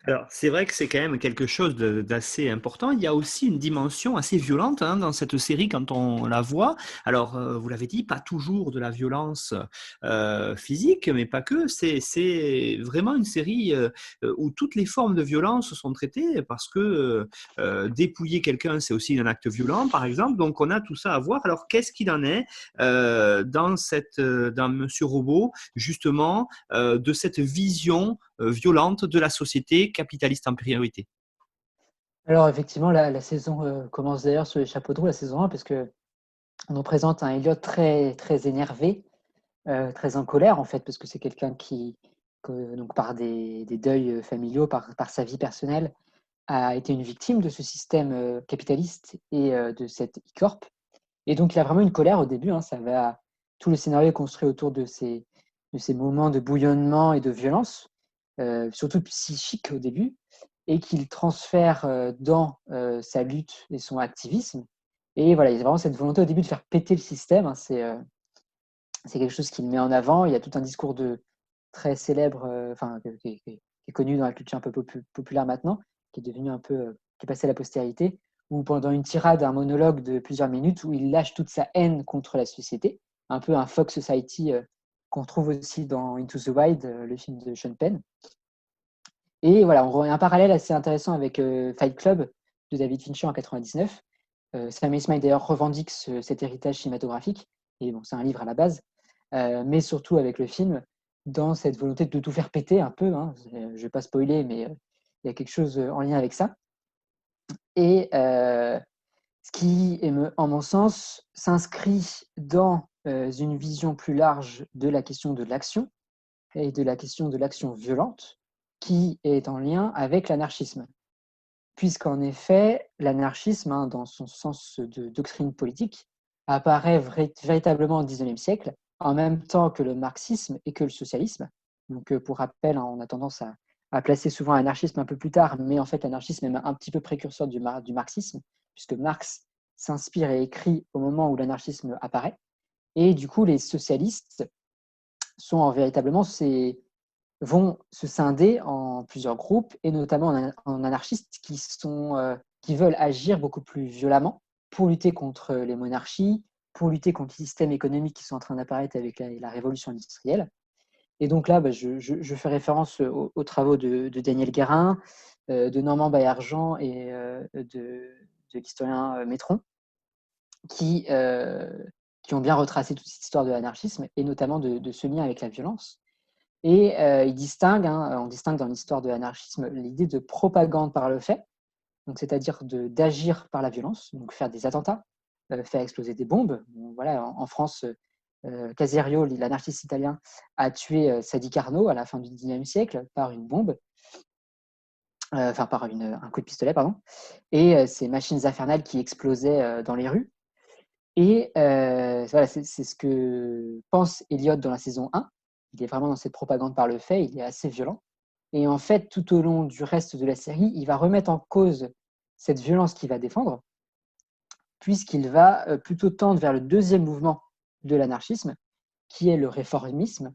Alors, c'est vrai que c'est quand même quelque chose d'assez important. Il y a aussi une dimension assez violente dans cette série quand on la voit. Alors, vous l'avez dit, pas toujours de la violence physique, mais pas que. C'est vraiment une série où toutes les formes de violence sont traitées parce que dépouiller quelqu'un, c'est aussi un acte violent, par exemple. Donc, on a tout ça à voir. Alors, qu'est-ce qu'il en est dans Monsieur Robot, justement, de cette vision violente de la société capitaliste en priorité? Alors effectivement, la saison commence d'ailleurs sur les chapeaux de roue, la saison 1, parce que on nous présente un Elliot très, très énervé, très en colère en fait, parce que c'est quelqu'un donc par des deuils familiaux, par sa vie personnelle, a été une victime de ce système capitaliste et de cette e-corp. Et donc il a vraiment une colère au début, hein, tout le scénario est construit autour de ces moments de bouillonnement et de violence, surtout psychique au début, et qu'il transfère dans sa lutte et son activisme. Et voilà, il y a vraiment cette volonté au début de faire péter le système, hein, c'est quelque chose qu'il met en avant. Il y a tout un discours très célèbre, qui est connu dans la culture un peu populaire maintenant, qui est devenu un peu, qui est passé à la postérité, où pendant une tirade, un monologue de plusieurs minutes, où il lâche toute sa haine contre la société, un peu un Fox Society qu'on trouve aussi dans Into the Wild, le film de Sean Penn. Et voilà, on voit un parallèle assez intéressant avec Fight Club de David Fincher en 99. Sam Esmail d'ailleurs revendique cet héritage cinématographique, et bon, c'est un livre à la base, mais surtout avec le film, dans cette volonté de tout faire péter un peu, hein. Je ne vais pas spoiler, mais il y a quelque chose en lien avec ça. Et ce qui, en mon sens, s'inscrit dans une vision plus large de la question de l'action et de la question de l'action violente, qui est en lien avec l'anarchisme. Puisqu'en effet, l'anarchisme, hein, dans son sens de doctrine politique, apparaît véritablement au XIXe siècle, en même temps que le marxisme et que le socialisme. Donc, pour rappel, hein, on a tendance à placer souvent l'anarchisme un peu plus tard, mais en fait, l'anarchisme est un petit peu précurseur du marxisme, puisque Marx s'inspire et écrit au moment où l'anarchisme apparaît. Et du coup, les socialistes véritablement vont se scinder en plusieurs groupes, et notamment en anarchistes qui veulent agir beaucoup plus violemment pour lutter contre les monarchies, pour lutter contre les systèmes économiques qui sont en train d'apparaître avec la révolution industrielle. Et donc là, je fais référence aux travaux de Daniel Guérin, de Normand Baillargeon et de l'historien Métron, qui, qui ont bien retracé toute cette histoire de l'anarchisme, et notamment de ce lien avec la violence. Et on distingue dans l'histoire de l'anarchisme l'idée de propagande par le fait, donc c'est-à-dire d'agir par la violence, donc faire des attentats, faire exploser des bombes. Bon, voilà, en France, Caserio, l'anarchiste italien, a tué Sadi Carnot à la fin du XIXe siècle par une bombe, par un coup de pistolet, pardon, et ces machines infernales qui explosaient dans les rues. Et voilà, c'est ce que pense Elliot dans la saison 1. Il est vraiment dans cette propagande par le fait, il est assez violent. Et en fait, tout au long du reste de la série, il va remettre en cause cette violence qu'il va défendre, puisqu'il va plutôt tendre vers le deuxième mouvement de l'anarchisme, qui est le réformisme,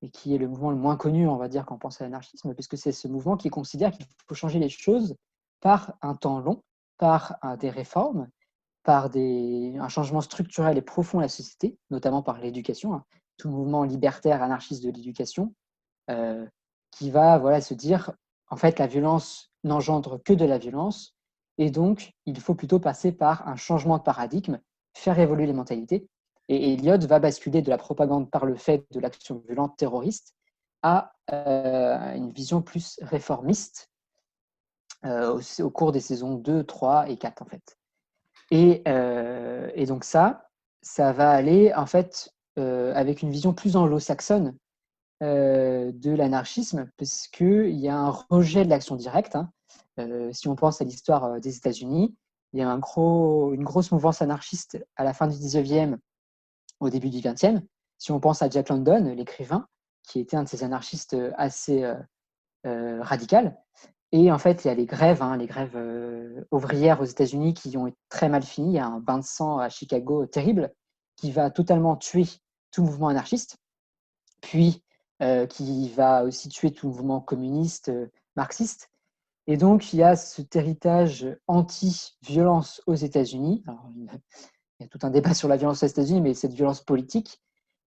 et qui est le mouvement le moins connu, on va dire, quand on pense à l'anarchisme, puisque c'est ce mouvement qui considère qu'il faut changer les choses par un temps long, par des réformes, par un changement structurel et profond de la société, notamment par l'éducation, hein, tout le mouvement libertaire anarchiste de l'éducation, euh, qui va se dire, en fait, la violence n'engendre que de la violence, et donc il faut plutôt passer par un changement de paradigme, faire évoluer les mentalités. Et Elliot va basculer de la propagande par le fait de l'action violente terroriste à une vision plus réformiste au cours des saisons 2, 3 et 4, en fait. Et donc ça va aller en fait avec une vision plus anglo-saxonne de l'anarchisme, parce qu'il y a un rejet de l'action directe, hein. Si on pense à l'histoire des États-Unis, il y a une grosse mouvance anarchiste à la fin du 19e, au début du 20e. Si on pense à Jack London, l'écrivain, qui était un de ces anarchistes assez radical. Et en fait, il y a les grèves ouvrières aux États-Unis qui ont été très mal finies. Il y a un bain de sang à Chicago terrible qui va totalement tuer tout mouvement anarchiste, puis qui va aussi tuer tout mouvement communiste marxiste. Et donc, il y a cet héritage anti-violence aux États-Unis. Alors, il y a tout un débat sur la violence aux États-Unis, mais cette violence politique.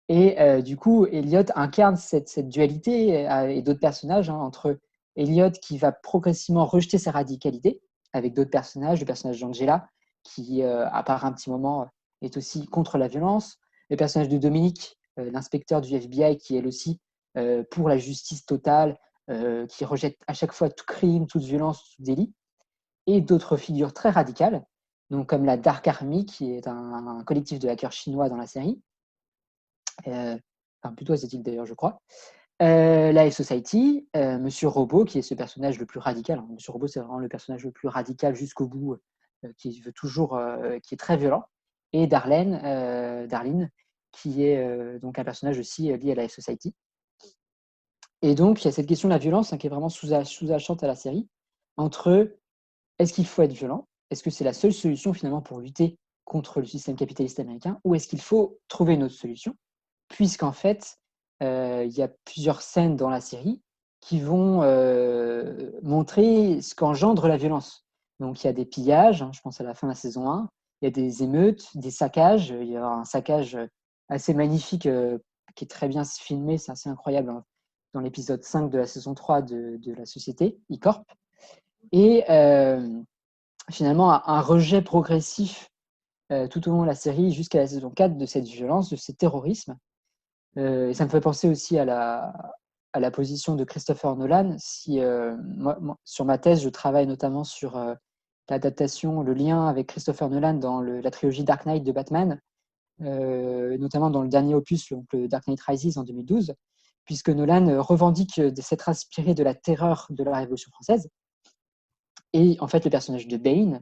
Et du coup, Elliot incarne cette dualité et d'autres personnages entre Elliot qui va progressivement rejeter sa radicalité avec d'autres personnages, le personnage d'Angela qui, à part un petit moment, est aussi contre la violence, le personnage de Dominique, l'inspecteur du FBI qui est elle aussi pour la justice totale, qui rejette à chaque fois tout crime, toute violence, tout délit, et d'autres figures très radicales, donc comme la Dark Army qui est un collectif de hackers chinois dans la série, enfin plutôt asiatique d'ailleurs, je crois. La High Society, Monsieur Robot, qui est ce personnage le plus radical. Monsieur Robot, c'est vraiment le personnage le plus radical jusqu'au bout, qui veut toujours, qui est très violent. Et Darlene, qui est donc un personnage aussi lié à la High Society. Et donc, il y a cette question de la violence qui est vraiment sous-jacente à la série, entre est-ce qu'il faut être violent? Est-ce que c'est la seule solution finalement pour lutter contre le système capitaliste américain? Ou est-ce qu'il faut trouver une autre solution? Puisqu'en fait, il y a plusieurs scènes dans la série qui vont montrer ce qu'engendre la violence. Donc, il y a des pillages, je pense à la fin de la saison 1, il y a des émeutes, des saccages. Il y a un saccage assez magnifique qui est très bien filmé, c'est assez incroyable, dans l'épisode 5 de la saison 3 de la société, E-Corp. Et finalement, un rejet progressif tout au long de la série jusqu'à la saison 4 de cette violence, de ce terrorisme. Et ça me fait penser aussi à la position de Christopher Nolan. Moi, sur ma thèse, je travaille notamment sur l'adaptation, le lien avec Christopher Nolan dans la trilogie Dark Knight de Batman, notamment dans le dernier opus, donc le Dark Knight Rises en 2012, puisque Nolan revendique de s'être inspiré de la terreur de la Révolution française. Et en fait, le personnage de Bane,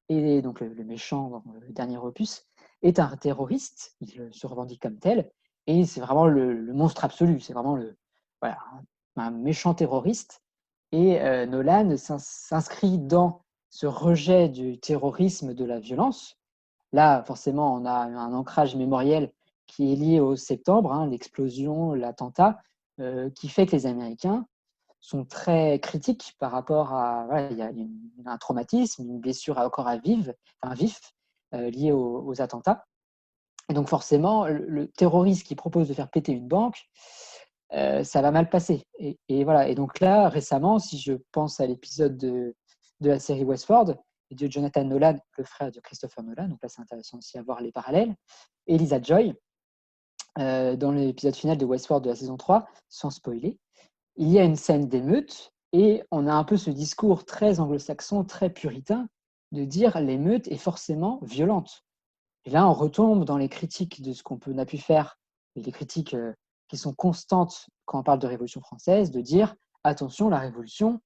et donc le méchant dans le dernier opus, est un terroriste, il se revendique comme tel, et c'est vraiment le monstre absolu, c'est vraiment un méchant terroriste. Et Nolan s'inscrit dans ce rejet du terrorisme, de la violence. Là, forcément, on a un ancrage mémoriel qui est lié au septembre, l'explosion, l'attentat, qui fait que les Américains sont très critiques par rapport à... Voilà, il y a un traumatisme, une blessure encore vif liée aux attentats. Et donc forcément, le terroriste qui propose de faire péter une banque, ça va mal passer. Et voilà. Et donc là, récemment, si je pense à l'épisode de la série Westworld, et de Jonathan Nolan, le frère de Christopher Nolan, donc là c'est intéressant aussi à voir les parallèles, et Lisa Joy, dans l'épisode final de Westworld de la saison 3, sans spoiler, il y a une scène d'émeute et on a un peu ce discours très anglo-saxon, très puritain, de dire l'émeute est forcément violente. Et là, on retombe dans les critiques de ce qu'on a pu faire, et les critiques qui sont constantes quand on parle de Révolution française, de dire attention, la Révolution,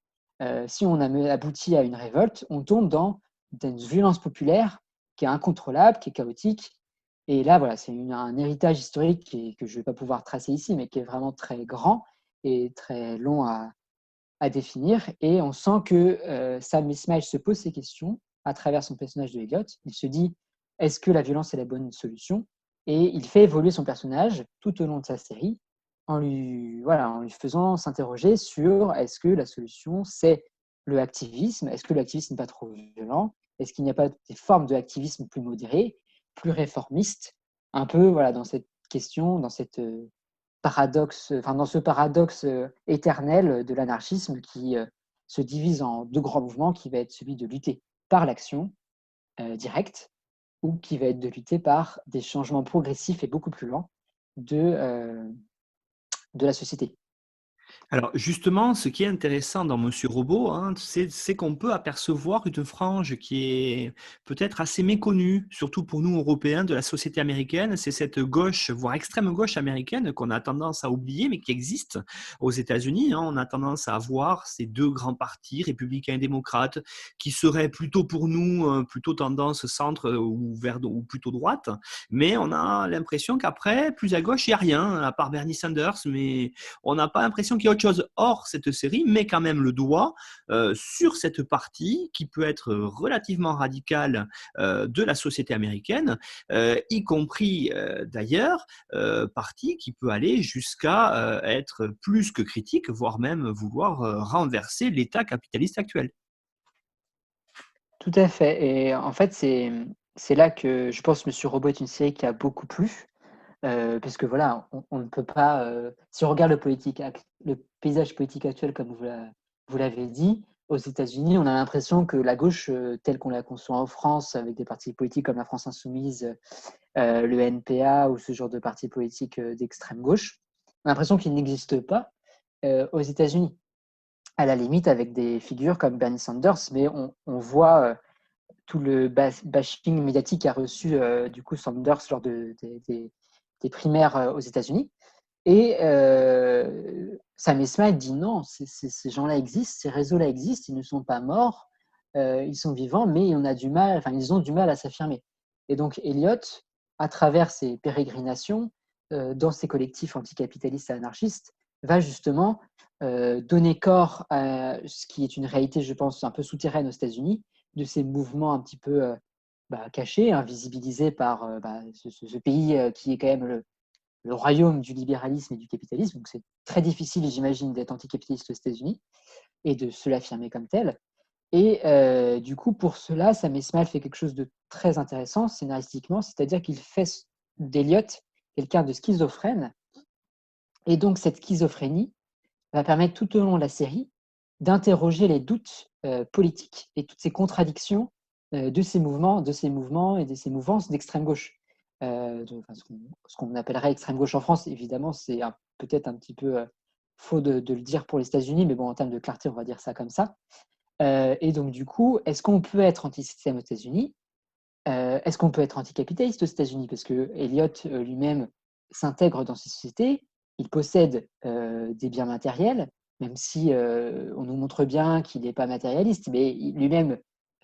si on aboutit à une révolte, on tombe dans une violence populaire qui est incontrôlable, qui est chaotique. Et là, voilà, c'est un héritage historique que je ne vais pas pouvoir tracer ici, mais qui est vraiment très grand et très long à définir. Et on sent que Sam Esmail se pose ces questions à travers son personnage de Elliot. Il se dit, est-ce que la violence est la bonne solution? Et il fait évoluer son personnage tout au long de sa série en lui faisant s'interroger sur est-ce que la solution, c'est le activisme? Est-ce que l'activisme n'est pas trop violent? Est-ce qu'il n'y a pas des formes de activisme plus modérées, plus réformistes? Un peu dans cette question, dans cette dans ce paradoxe éternel de l'anarchisme qui se divise en deux grands mouvements, qui va être celui de lutter par l'action directe ou qui va être de lutter par des changements progressifs et beaucoup plus lents de la société. Alors justement, ce qui est intéressant dans Monsieur Robot, c'est qu'on peut apercevoir une frange qui est peut-être assez méconnue, surtout pour nous Européens, de la société américaine. C'est cette gauche, voire extrême gauche américaine, qu'on a tendance à oublier, mais qui existe aux États-Unis. On a tendance à voir ces deux grands partis, républicains et démocrates, qui seraient plutôt pour nous, plutôt tendance centre ou plutôt droite. Mais on a l'impression qu'après, plus à gauche, il n'y a rien, à part Bernie Sanders, mais on n'a pas l'impression qu'il y a autre chose hors cette série met quand même le doigt sur cette partie qui peut être relativement radicale de la société américaine, y compris d'ailleurs partie qui peut aller jusqu'à être plus que critique, voire même vouloir renverser l'État capitaliste actuel. Tout à fait. Et en fait, c'est là que je pense Monsieur Robot est une série qui a beaucoup plu, parce que voilà, on ne peut pas, si on regarde le paysage politique actuel comme vous l'avez dit, aux États-Unis, on a l'impression que la gauche, telle qu'on la conçoit en France, avec des partis politiques comme la France insoumise, le NPA ou ce genre de partis politiques d'extrême gauche, on a l'impression qu'ils n'existent pas aux États-Unis. À la limite, avec des figures comme Bernie Sanders, mais on voit tout le bashing médiatique qu'a reçu du coup Sanders lors des primaires aux États-Unis. Et Sam Esmail dit non, ces gens-là existent, ces réseaux-là existent, ils ne sont pas morts, ils sont vivants, mais ils ont du mal à s'affirmer. Et donc Eliot, à travers ses pérégrinations dans ces collectifs anticapitalistes et anarchistes, va justement donner corps à ce qui est une réalité, je pense, un peu souterraine aux États-Unis, de ces mouvements un petit peu cachés, invisibilisés par ce pays qui est quand même le royaume du libéralisme et du capitalisme. Donc c'est très difficile, j'imagine, d'être anticapitaliste aux États-Unis et de se l'affirmer comme tel. Et du coup, pour cela, Sam Esmail fait quelque chose de très intéressant scénaristiquement, c'est-à-dire qu'il fait d'Eliot quelqu'un de schizophrène. Et donc cette schizophrénie va permettre tout au long de la série d'interroger les doutes politiques et toutes ces contradictions de ces mouvements et de ces mouvances d'extrême gauche. Ce qu'on appellerait extrême gauche en France, évidemment, c'est peut-être un petit peu faux de le dire pour les États-Unis, mais bon, en termes de clarté, on va dire ça comme ça. Et donc, du coup, est-ce qu'on peut être anti-système aux États-Unis? Est-ce qu'on peut être anticapitaliste aux États-Unis? Parce que Eliot lui-même s'intègre dans ces sociétés, il possède des biens matériels, même si on nous montre bien qu'il n'est pas matérialiste, mais lui-même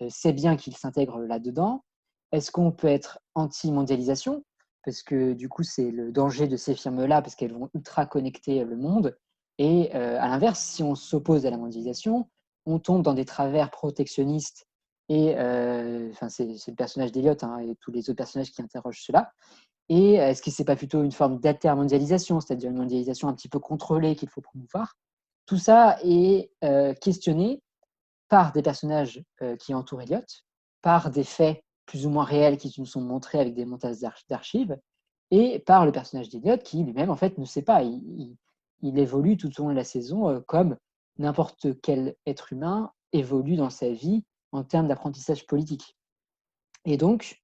sait bien qu'il s'intègre là-dedans. Est-ce qu'on peut être anti-mondialisation? Parce que du coup, c'est le danger de ces firmes-là, parce qu'elles vont ultra connecter le monde. Et à l'inverse, si on s'oppose à la mondialisation, on tombe dans des travers protectionnistes et c'est le personnage d'Eliot et tous les autres personnages qui interrogent cela. Et est-ce que ce n'est pas plutôt une forme d'altermondialisation, c'est-à-dire une mondialisation un petit peu contrôlée qu'il faut promouvoir? Tout ça est questionné par des personnages qui entourent Eliot, par des faits plus ou moins réels qui nous sont montrés avec des montages d'archives, et par le personnage d'Eliot qui lui-même en fait ne sait pas. Il évolue tout au long de la saison comme n'importe quel être humain évolue dans sa vie en termes d'apprentissage politique. Et donc,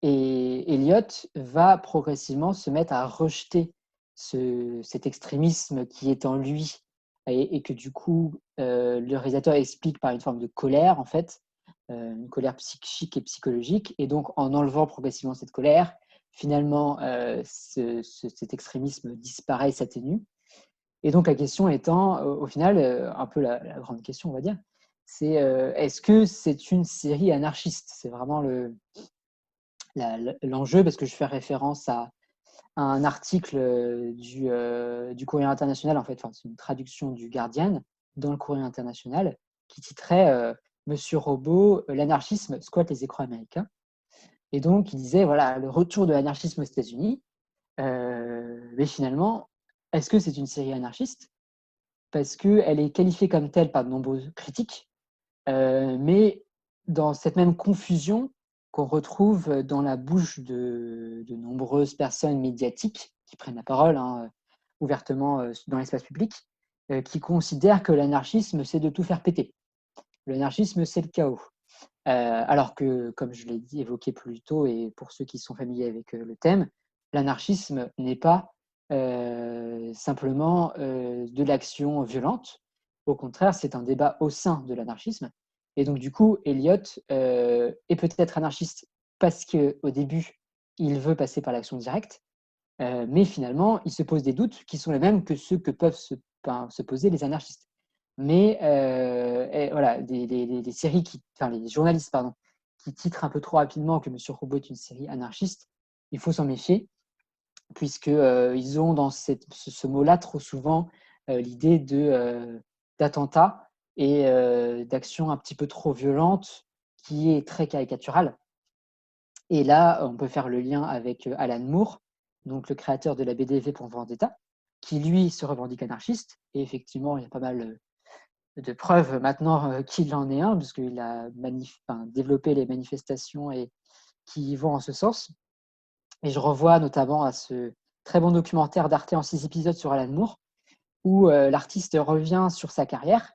Eliot va progressivement se mettre à rejeter cet extrémisme qui est en lui et que du coup, le réalisateur explique par une forme de colère, en fait, une colère psychique et psychologique. Et donc, en enlevant progressivement cette colère, finalement, cet extrémisme disparaît, s'atténue. Et donc, la question étant, au final, un peu la grande question, on va dire, c'est est-ce que c'est une série anarchiste? C'est vraiment l'enjeu, parce que je fais référence à un article du Courrier international, en fait, c'est une traduction du Guardian dans le Courrier international, qui titrait Monsieur Robot, l'anarchisme squatte les écrans américains. Et donc, il disait, voilà, le retour de l'anarchisme aux États-Unis. Mais finalement, est-ce que c'est une série anarchiste? Parce qu'elle est qualifiée comme telle par de nombreux critiques, mais dans cette même confusion qu'on retrouve dans la bouche de nombreuses personnes médiatiques qui prennent la parole ouvertement dans l'espace public, qui considèrent que l'anarchisme, c'est de tout faire péter. L'anarchisme, c'est le chaos. Alors que, comme je l'ai dit, évoqué plus tôt, et pour ceux qui sont familiers avec le thème, l'anarchisme n'est pas simplement de l'action violente. Au contraire, c'est un débat au sein de l'anarchisme. Et donc, du coup, Eliot est peut-être anarchiste parce qu'au début, il veut passer par l'action directe, mais finalement, il se pose des doutes qui sont les mêmes que ceux que peuvent se poser les anarchistes. Mais voilà, les séries les journalistes qui titrent un peu trop rapidement que Monsieur Robot est une série anarchiste, il faut s'en méfier. puisqu'ils ont dans ce mot-là trop souvent l'idée d'attentat et d'action un petit peu trop violente qui est très caricaturale. Et là, on peut faire le lien avec Alan Moore, donc le créateur de la BD V pour Vendetta, qui lui se revendique anarchiste. Et effectivement, il y a pas mal de preuves maintenant qu'il en est un, puisqu'il a développé les manifestations et qui vont en ce sens. Et je revois notamment à ce très bon documentaire d'Arte en 6 épisodes sur Alan Moore, où l'artiste revient sur sa carrière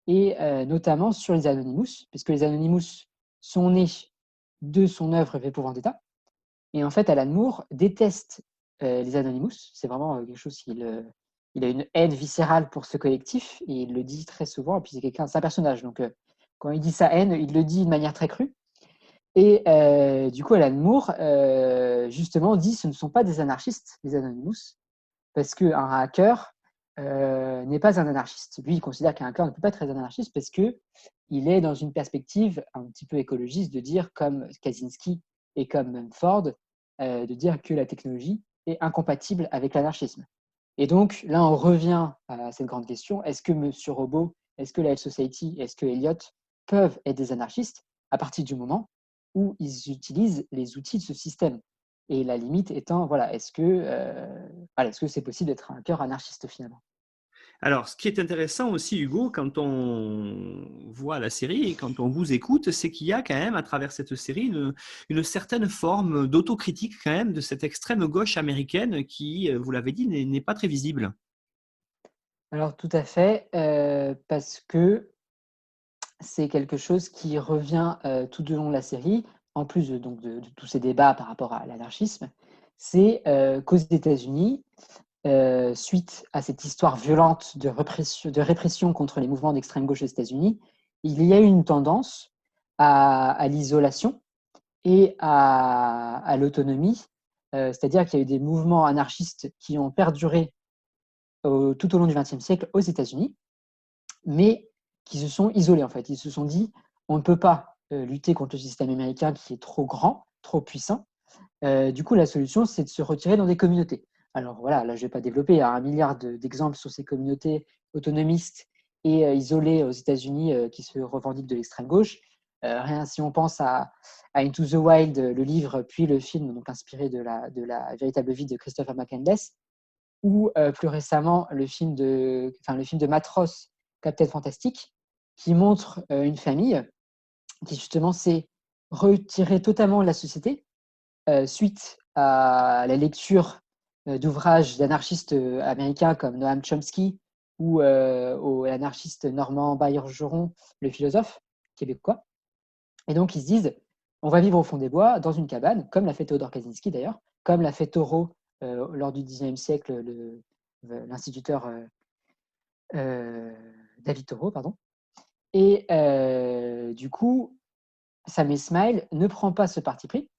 et notamment sur les Anonymous, puisque les Anonymous sont nés de son œuvre V pour Vendetta. Et en fait, Alan Moore déteste les Anonymous. C'est vraiment quelque chose il a une haine viscérale pour ce collectif, et il le dit très souvent. Et puis c'est un personnage, donc quand il dit sa haine, il le dit de manière très crue. Et du coup, Alan Moore, justement, dit ce ne sont pas des anarchistes, les Anonymous, parce qu'un hacker n'est pas un anarchiste. Lui, il considère qu'un hacker ne peut pas être un anarchiste parce qu'il est dans une perspective un petit peu écologiste de dire, comme Kaczynski et comme Ford, de dire que la technologie est incompatible avec l'anarchisme. Et donc, là, on revient à cette grande question, est-ce que Monsieur Robot, est-ce que la Health Society, est-ce que Elliot peuvent être des anarchistes à partir du moment où ils utilisent les outils de ce système? Et la limite étant, voilà, est-ce que c'est possible d'être un hacker anarchiste finalement? Alors, ce qui est intéressant aussi, Hugo, quand on voit la série et quand on vous écoute, c'est qu'il y a quand même à travers cette série une certaine forme d'autocritique quand même de cette extrême gauche américaine qui, vous l'avez dit, n'est pas très visible. Alors tout à fait, parce que c'est quelque chose qui revient tout au long de la série, en plus de tous ces débats par rapport à l'anarchisme, c'est qu'aux États-Unis, suite à cette histoire violente de répression contre les mouvements d'extrême gauche aux États-Unis, il y a eu une tendance à l'isolation et à l'autonomie, c'est-à-dire qu'il y a eu des mouvements anarchistes qui ont perduré tout au long du XXe siècle aux États-Unis, mais qui se sont isolés en fait. Ils se sont dit, on ne peut pas lutter contre le système américain qui est trop grand, trop puissant. Du coup, la solution, c'est de se retirer dans des communautés. Alors voilà, là, je ne vais pas développer, il y a un milliard d'exemples sur ces communautés autonomistes et isolées aux États-Unis qui se revendiquent de l'extrême gauche. Rien si on pense à Into the Wild, le livre, puis le film, donc inspiré de la véritable vie de Christopher McCandless, ou plus récemment le film de Matt Ross, Captain Fantastic, qui montre une famille qui justement s'est retirée totalement de la société suite à la lecture d'ouvrages d'anarchistes américains comme Noam Chomsky ou au anarchiste Normand Baillargeron, le philosophe québécois. Et donc, ils se disent, on va vivre au fond des bois, dans une cabane, comme l'a fait Théodore Kaczynski d'ailleurs, comme l'a fait Thoreau lors du XIXe siècle, l'instituteur David Thoreau, pardon. Et du coup, Sam Esmail ne prend pas ce parti pris.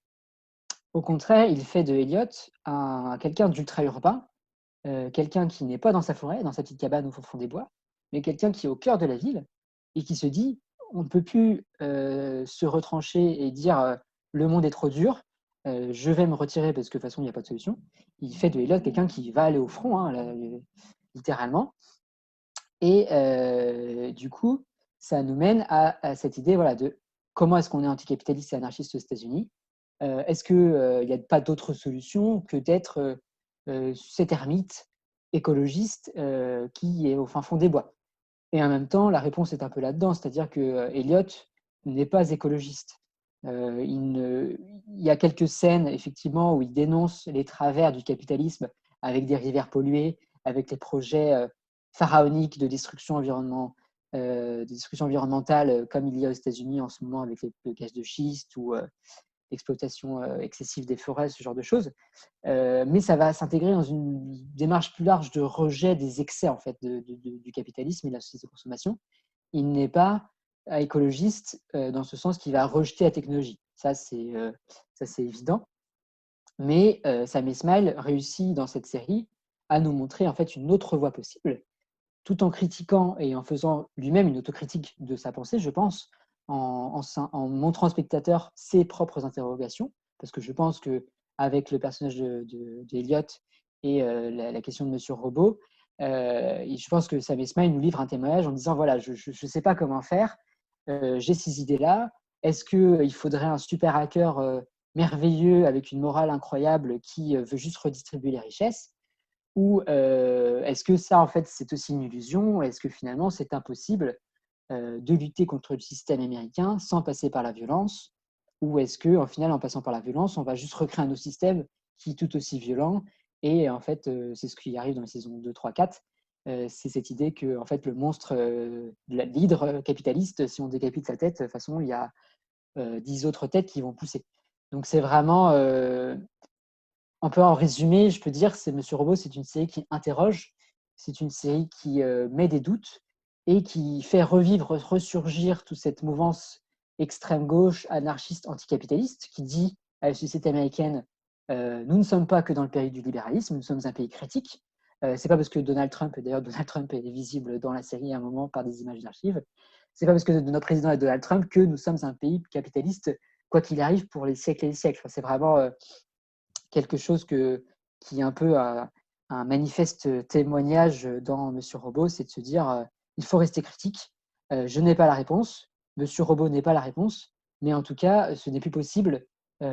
Au contraire, il fait de Elliot quelqu'un d'ultra-urbain, quelqu'un qui n'est pas dans sa forêt, dans sa petite cabane au fond des bois, mais quelqu'un qui est au cœur de la ville et qui se dit on ne peut plus se retrancher et dire le monde est trop dur, je vais me retirer parce que de toute façon il n'y a pas de solution. Il fait de Elliot quelqu'un qui va aller au front, hein, là, littéralement. Et du coup, ça nous mène à cette idée voilà, de comment est-ce qu'on est anticapitaliste et anarchiste aux États-Unis. Est-ce qu'il n'y a pas d'autre solution que d'être cet ermite écologiste qui est au fin fond des bois? Et en même temps, la réponse est un peu là-dedans, c'est-à-dire que Elliot n'est pas écologiste. Il y a quelques scènes, effectivement, où il dénonce les travers du capitalisme avec des rivières polluées, avec les projets pharaoniques de destruction environnementale, comme il y a aux États-Unis en ce moment avec le gaz de schiste ou l'exploitation excessive des forêts, ce genre de choses. Mais ça va s'intégrer dans une démarche plus large de rejet des excès en fait, du capitalisme et de la société de consommation. Il n'est pas écologiste dans ce sens qu'il va rejeter la technologie. Ça, c'est évident. Mais Sam Esmail réussit dans cette série à nous montrer en fait une autre voie possible, tout en critiquant et en faisant lui-même une autocritique de sa pensée, je pense, en montrant au spectateur ses propres interrogations, parce que je pense que avec le personnage d'Eliot et la question de Monsieur Robot. Et je pense que Sam Esmail nous livre un témoignage en disant voilà, je ne sais pas comment faire, j'ai ces idées-là. Est-ce qu'il faudrait un super hacker merveilleux avec une morale incroyable qui veut juste redistribuer les richesses? Ou est-ce que ça, en fait, c'est aussi une illusion? Est-ce que finalement, c'est impossible de lutter contre le système américain sans passer par la violence? Ou est-ce que, en final, en passant par la violence, on va juste recréer un autre système qui est tout aussi violent? Et en fait, c'est ce qui arrive dans les saisons 2, 3, 4. C'est cette idée que en fait, le monstre, l'hydre capitaliste, si on décapite sa tête, de toute façon, il y a 10 autres têtes qui vont pousser. Donc c'est vraiment, un peu en résumé, je peux dire, c'est Monsieur Robot, c'est une série qui interroge, c'est une série qui met des doutes et qui fait revivre, ressurgir toute cette mouvance extrême gauche, anarchiste, anticapitaliste, qui dit à la société américaine nous ne sommes pas que dans le pays du libéralisme, nous sommes un pays critique. C'est pas parce que Donald Trump, et d'ailleurs Donald Trump est visible dans la série à un moment par des images d'archives, c'est pas parce que notre président est Donald Trump que nous sommes un pays capitaliste, quoi qu'il arrive, pour les siècles et les siècles. Enfin, c'est vraiment quelque chose qui est un peu un manifeste témoignage dans Monsieur Robot, c'est de se dire il faut rester critique. Je n'ai pas la réponse, Monsieur Robot n'est pas la réponse, mais en tout cas, ce n'est plus possible,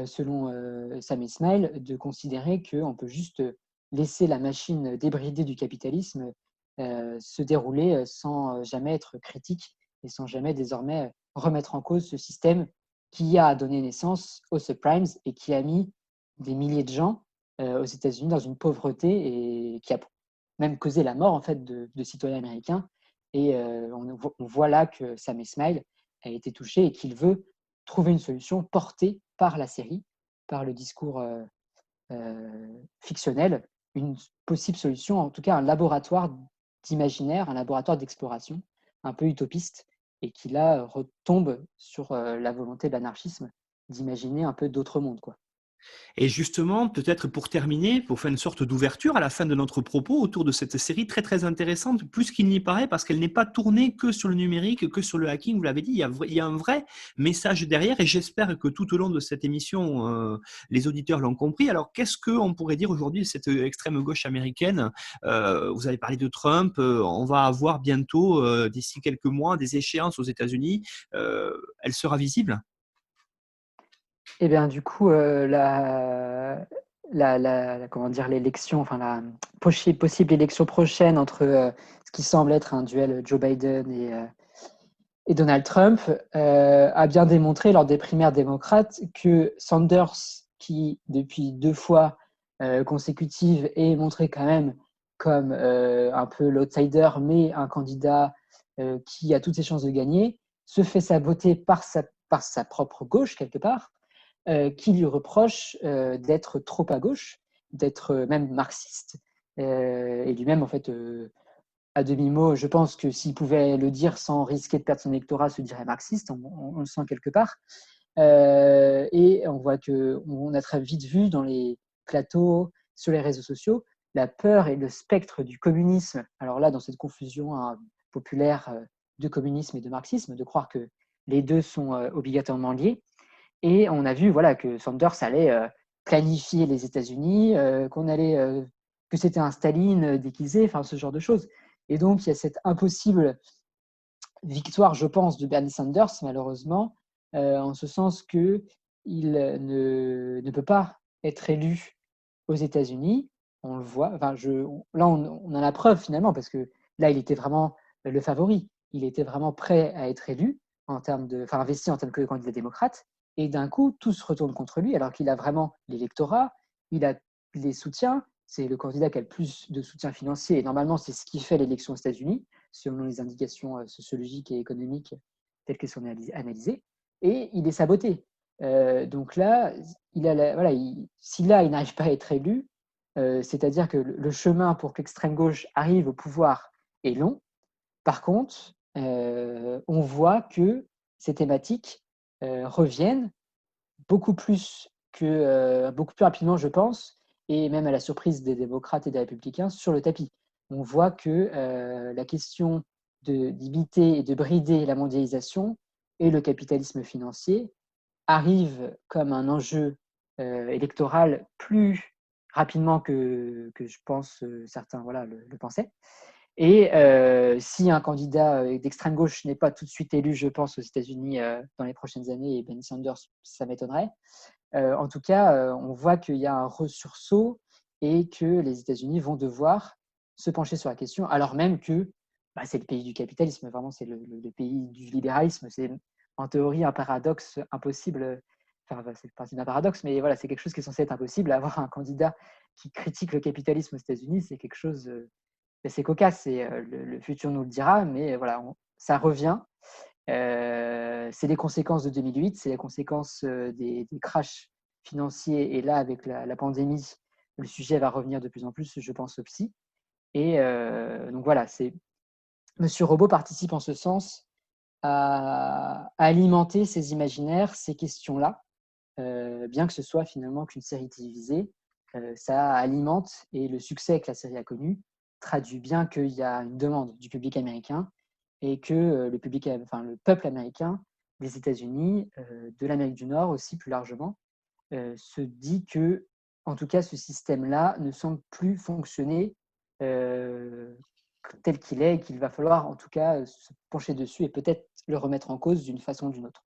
selon Sam Esmail, de considérer qu'on peut juste laisser la machine débridée du capitalisme se dérouler sans jamais être critique et sans jamais désormais remettre en cause ce système qui a donné naissance aux subprimes et qui a mis des milliers de gens aux États-Unis dans une pauvreté et qui a même causé la mort en fait de citoyens américains. Et on voit là que Sam Esmail a été touché et qu'il veut trouver une solution portée par la série, par le discours fictionnel, une possible solution, en tout cas un laboratoire d'imaginaire, un laboratoire d'exploration un peu utopiste et qui là retombe sur la volonté de l'anarchisme d'imaginer un peu d'autres mondes, quoi. Et justement, peut-être pour terminer, pour faire une sorte d'ouverture à la fin de notre propos autour de cette série très très intéressante, plus qu'il n'y paraît, parce qu'elle n'est pas tournée que sur le numérique, que sur le hacking, vous l'avez dit, il y a un vrai message derrière et j'espère que tout au long de cette émission, les auditeurs l'ont compris. Alors, qu'est-ce qu'on pourrait dire aujourd'hui de cette extrême gauche américaine? Vous avez parlé de Trump, on va avoir bientôt, d'ici quelques mois, des échéances aux États-Unis. Elle sera visible? Eh bien, du coup, comment dire, l'élection, enfin la possible élection prochaine entre ce qui semble être un duel Joe Biden et Donald Trump a bien démontré lors des primaires démocrates que Sanders, qui depuis 2 fois consécutives est montré quand même comme un peu l'outsider, mais un candidat qui a toutes ses chances de gagner, se fait saboter par sa propre gauche quelque part, qui lui reproche d'être trop à gauche, d'être même marxiste, et lui-même en fait à demi-mot, je pense que s'il pouvait le dire sans risquer de perdre son électorat, se dirait marxiste, on le sent quelque part. Et on voit qu'on a très vite vu dans les plateaux, sur les réseaux sociaux, la peur et le spectre du communisme. Alors là, dans cette confusion populaire de communisme et de marxisme, de croire que les deux sont obligatoirement liés. Et on a vu voilà, que Sanders allait planifier les États-Unis, que c'était un Staline déguisé, enfin ce genre de choses. Et donc, il y a cette impossible victoire, je pense, de Bernie Sanders, malheureusement, en ce sens qu'il ne peut pas être élu aux États-Unis. On le voit. Enfin, là, on a la preuve finalement, parce que là, il était vraiment le favori. Il était vraiment prêt à être élu, investi en tant que candidat démocrate. Et d'un coup, tout se retourne contre lui, alors qu'il a vraiment l'électorat, il a les soutiens. C'est le candidat qui a le plus de soutien financier. Et normalement, c'est ce qui fait l'élection aux États-Unis, selon les indications sociologiques et économiques telles qu'elles sont analysées. Et il est saboté. Donc là, si là, il n'arrive pas à être élu, c'est-à-dire que le chemin pour que l'extrême gauche arrive au pouvoir est long. Par contre, on voit que ces thématiques reviennent beaucoup plus rapidement, je pense, et même à la surprise des démocrates et des républicains, sur le tapis. On voit que la question d'imiter et de brider la mondialisation et le capitalisme financier arrive comme un enjeu électorale plus rapidement que je pense certains le pensaient. Et si un candidat d'extrême gauche n'est pas tout de suite élu, je pense, aux États-Unis dans les prochaines années, et Bernie Sanders, ça m'étonnerait. En tout cas, on voit qu'il y a un resursaut et que les États-Unis vont devoir se pencher sur la question, alors même que c'est le pays du capitalisme, vraiment, c'est le pays du libéralisme. C'est en théorie un paradoxe impossible. Enfin, c'est le principe d'un paradoxe, mais voilà, c'est quelque chose qui est censé être impossible. Avoir un candidat qui critique le capitalisme aux États-Unis, c'est quelque chose c'est cocasse. Et le futur nous le dira, mais voilà, ça revient. C'est les conséquences de 2008, c'est les conséquences des crashs financiers. Et là, avec la pandémie, le sujet va revenir de plus en plus, je pense, au psy. Et donc voilà, Monsieur Robot participe en ce sens à alimenter ces imaginaires, ces questions-là, bien que ce soit finalement qu'une série télévisée, ça alimente, et le succès que la série a connu traduit bien qu'il y a une demande du public américain et que le peuple américain des États-Unis, de l'Amérique du Nord aussi plus largement, se dit que, en tout cas, ce système-là ne semble plus fonctionner tel qu'il est, et qu'il va falloir en tout cas se pencher dessus et peut-être le remettre en cause d'une façon ou d'une autre.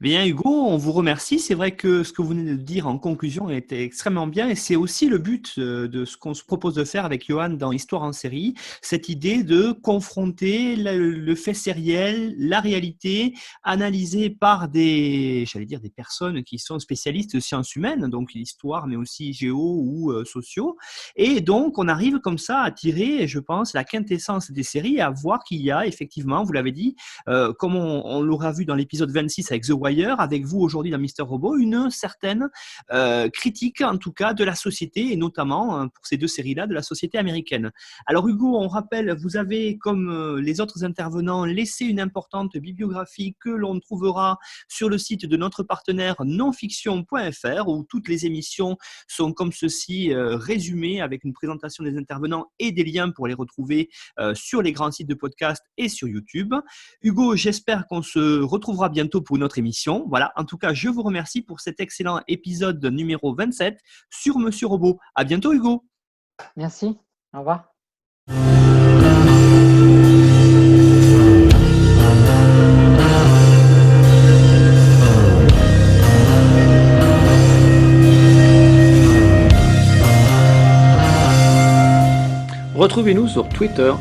Bien, Hugo, on vous remercie. C'est vrai que ce que vous venez de dire en conclusion était extrêmement bien, et c'est aussi le but de ce qu'on se propose de faire avec Johan dans Histoire en série, cette idée de confronter le fait sériel, la réalité, analysée par des personnes qui sont spécialistes de sciences humaines, donc l'histoire, mais aussi géo ou sociaux. Et donc, on arrive comme ça à tirer, je pense, la quintessence des séries, et à voir qu'il y a effectivement, vous l'avez dit, comme on l'aura vu dans l'épisode 26 avec The Wire, avec vous aujourd'hui dans Mister Robot, une certaine critique, en tout cas, de la société, et notamment, pour ces deux séries-là, de la société américaine. Alors Hugo, on rappelle, vous avez, comme les autres intervenants, laissé une importante bibliographie que l'on trouvera sur le site de notre partenaire nonfiction.fr, où toutes les émissions sont comme ceci, résumées, avec une présentation des intervenants et des liens pour les retrouver sur les grands sites de podcast et sur YouTube. Hugo, j'espère qu'on se retrouvera bientôt pour une autre émission. Voilà, en tout cas, je vous remercie pour cet excellent épisode numéro 27 sur Monsieur Robot. À bientôt, Hugo. Merci, au revoir. Retrouvez-nous sur Twitter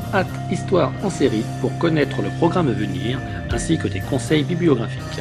@Histoire en série pour connaître le programme à venir ainsi que des conseils bibliographiques.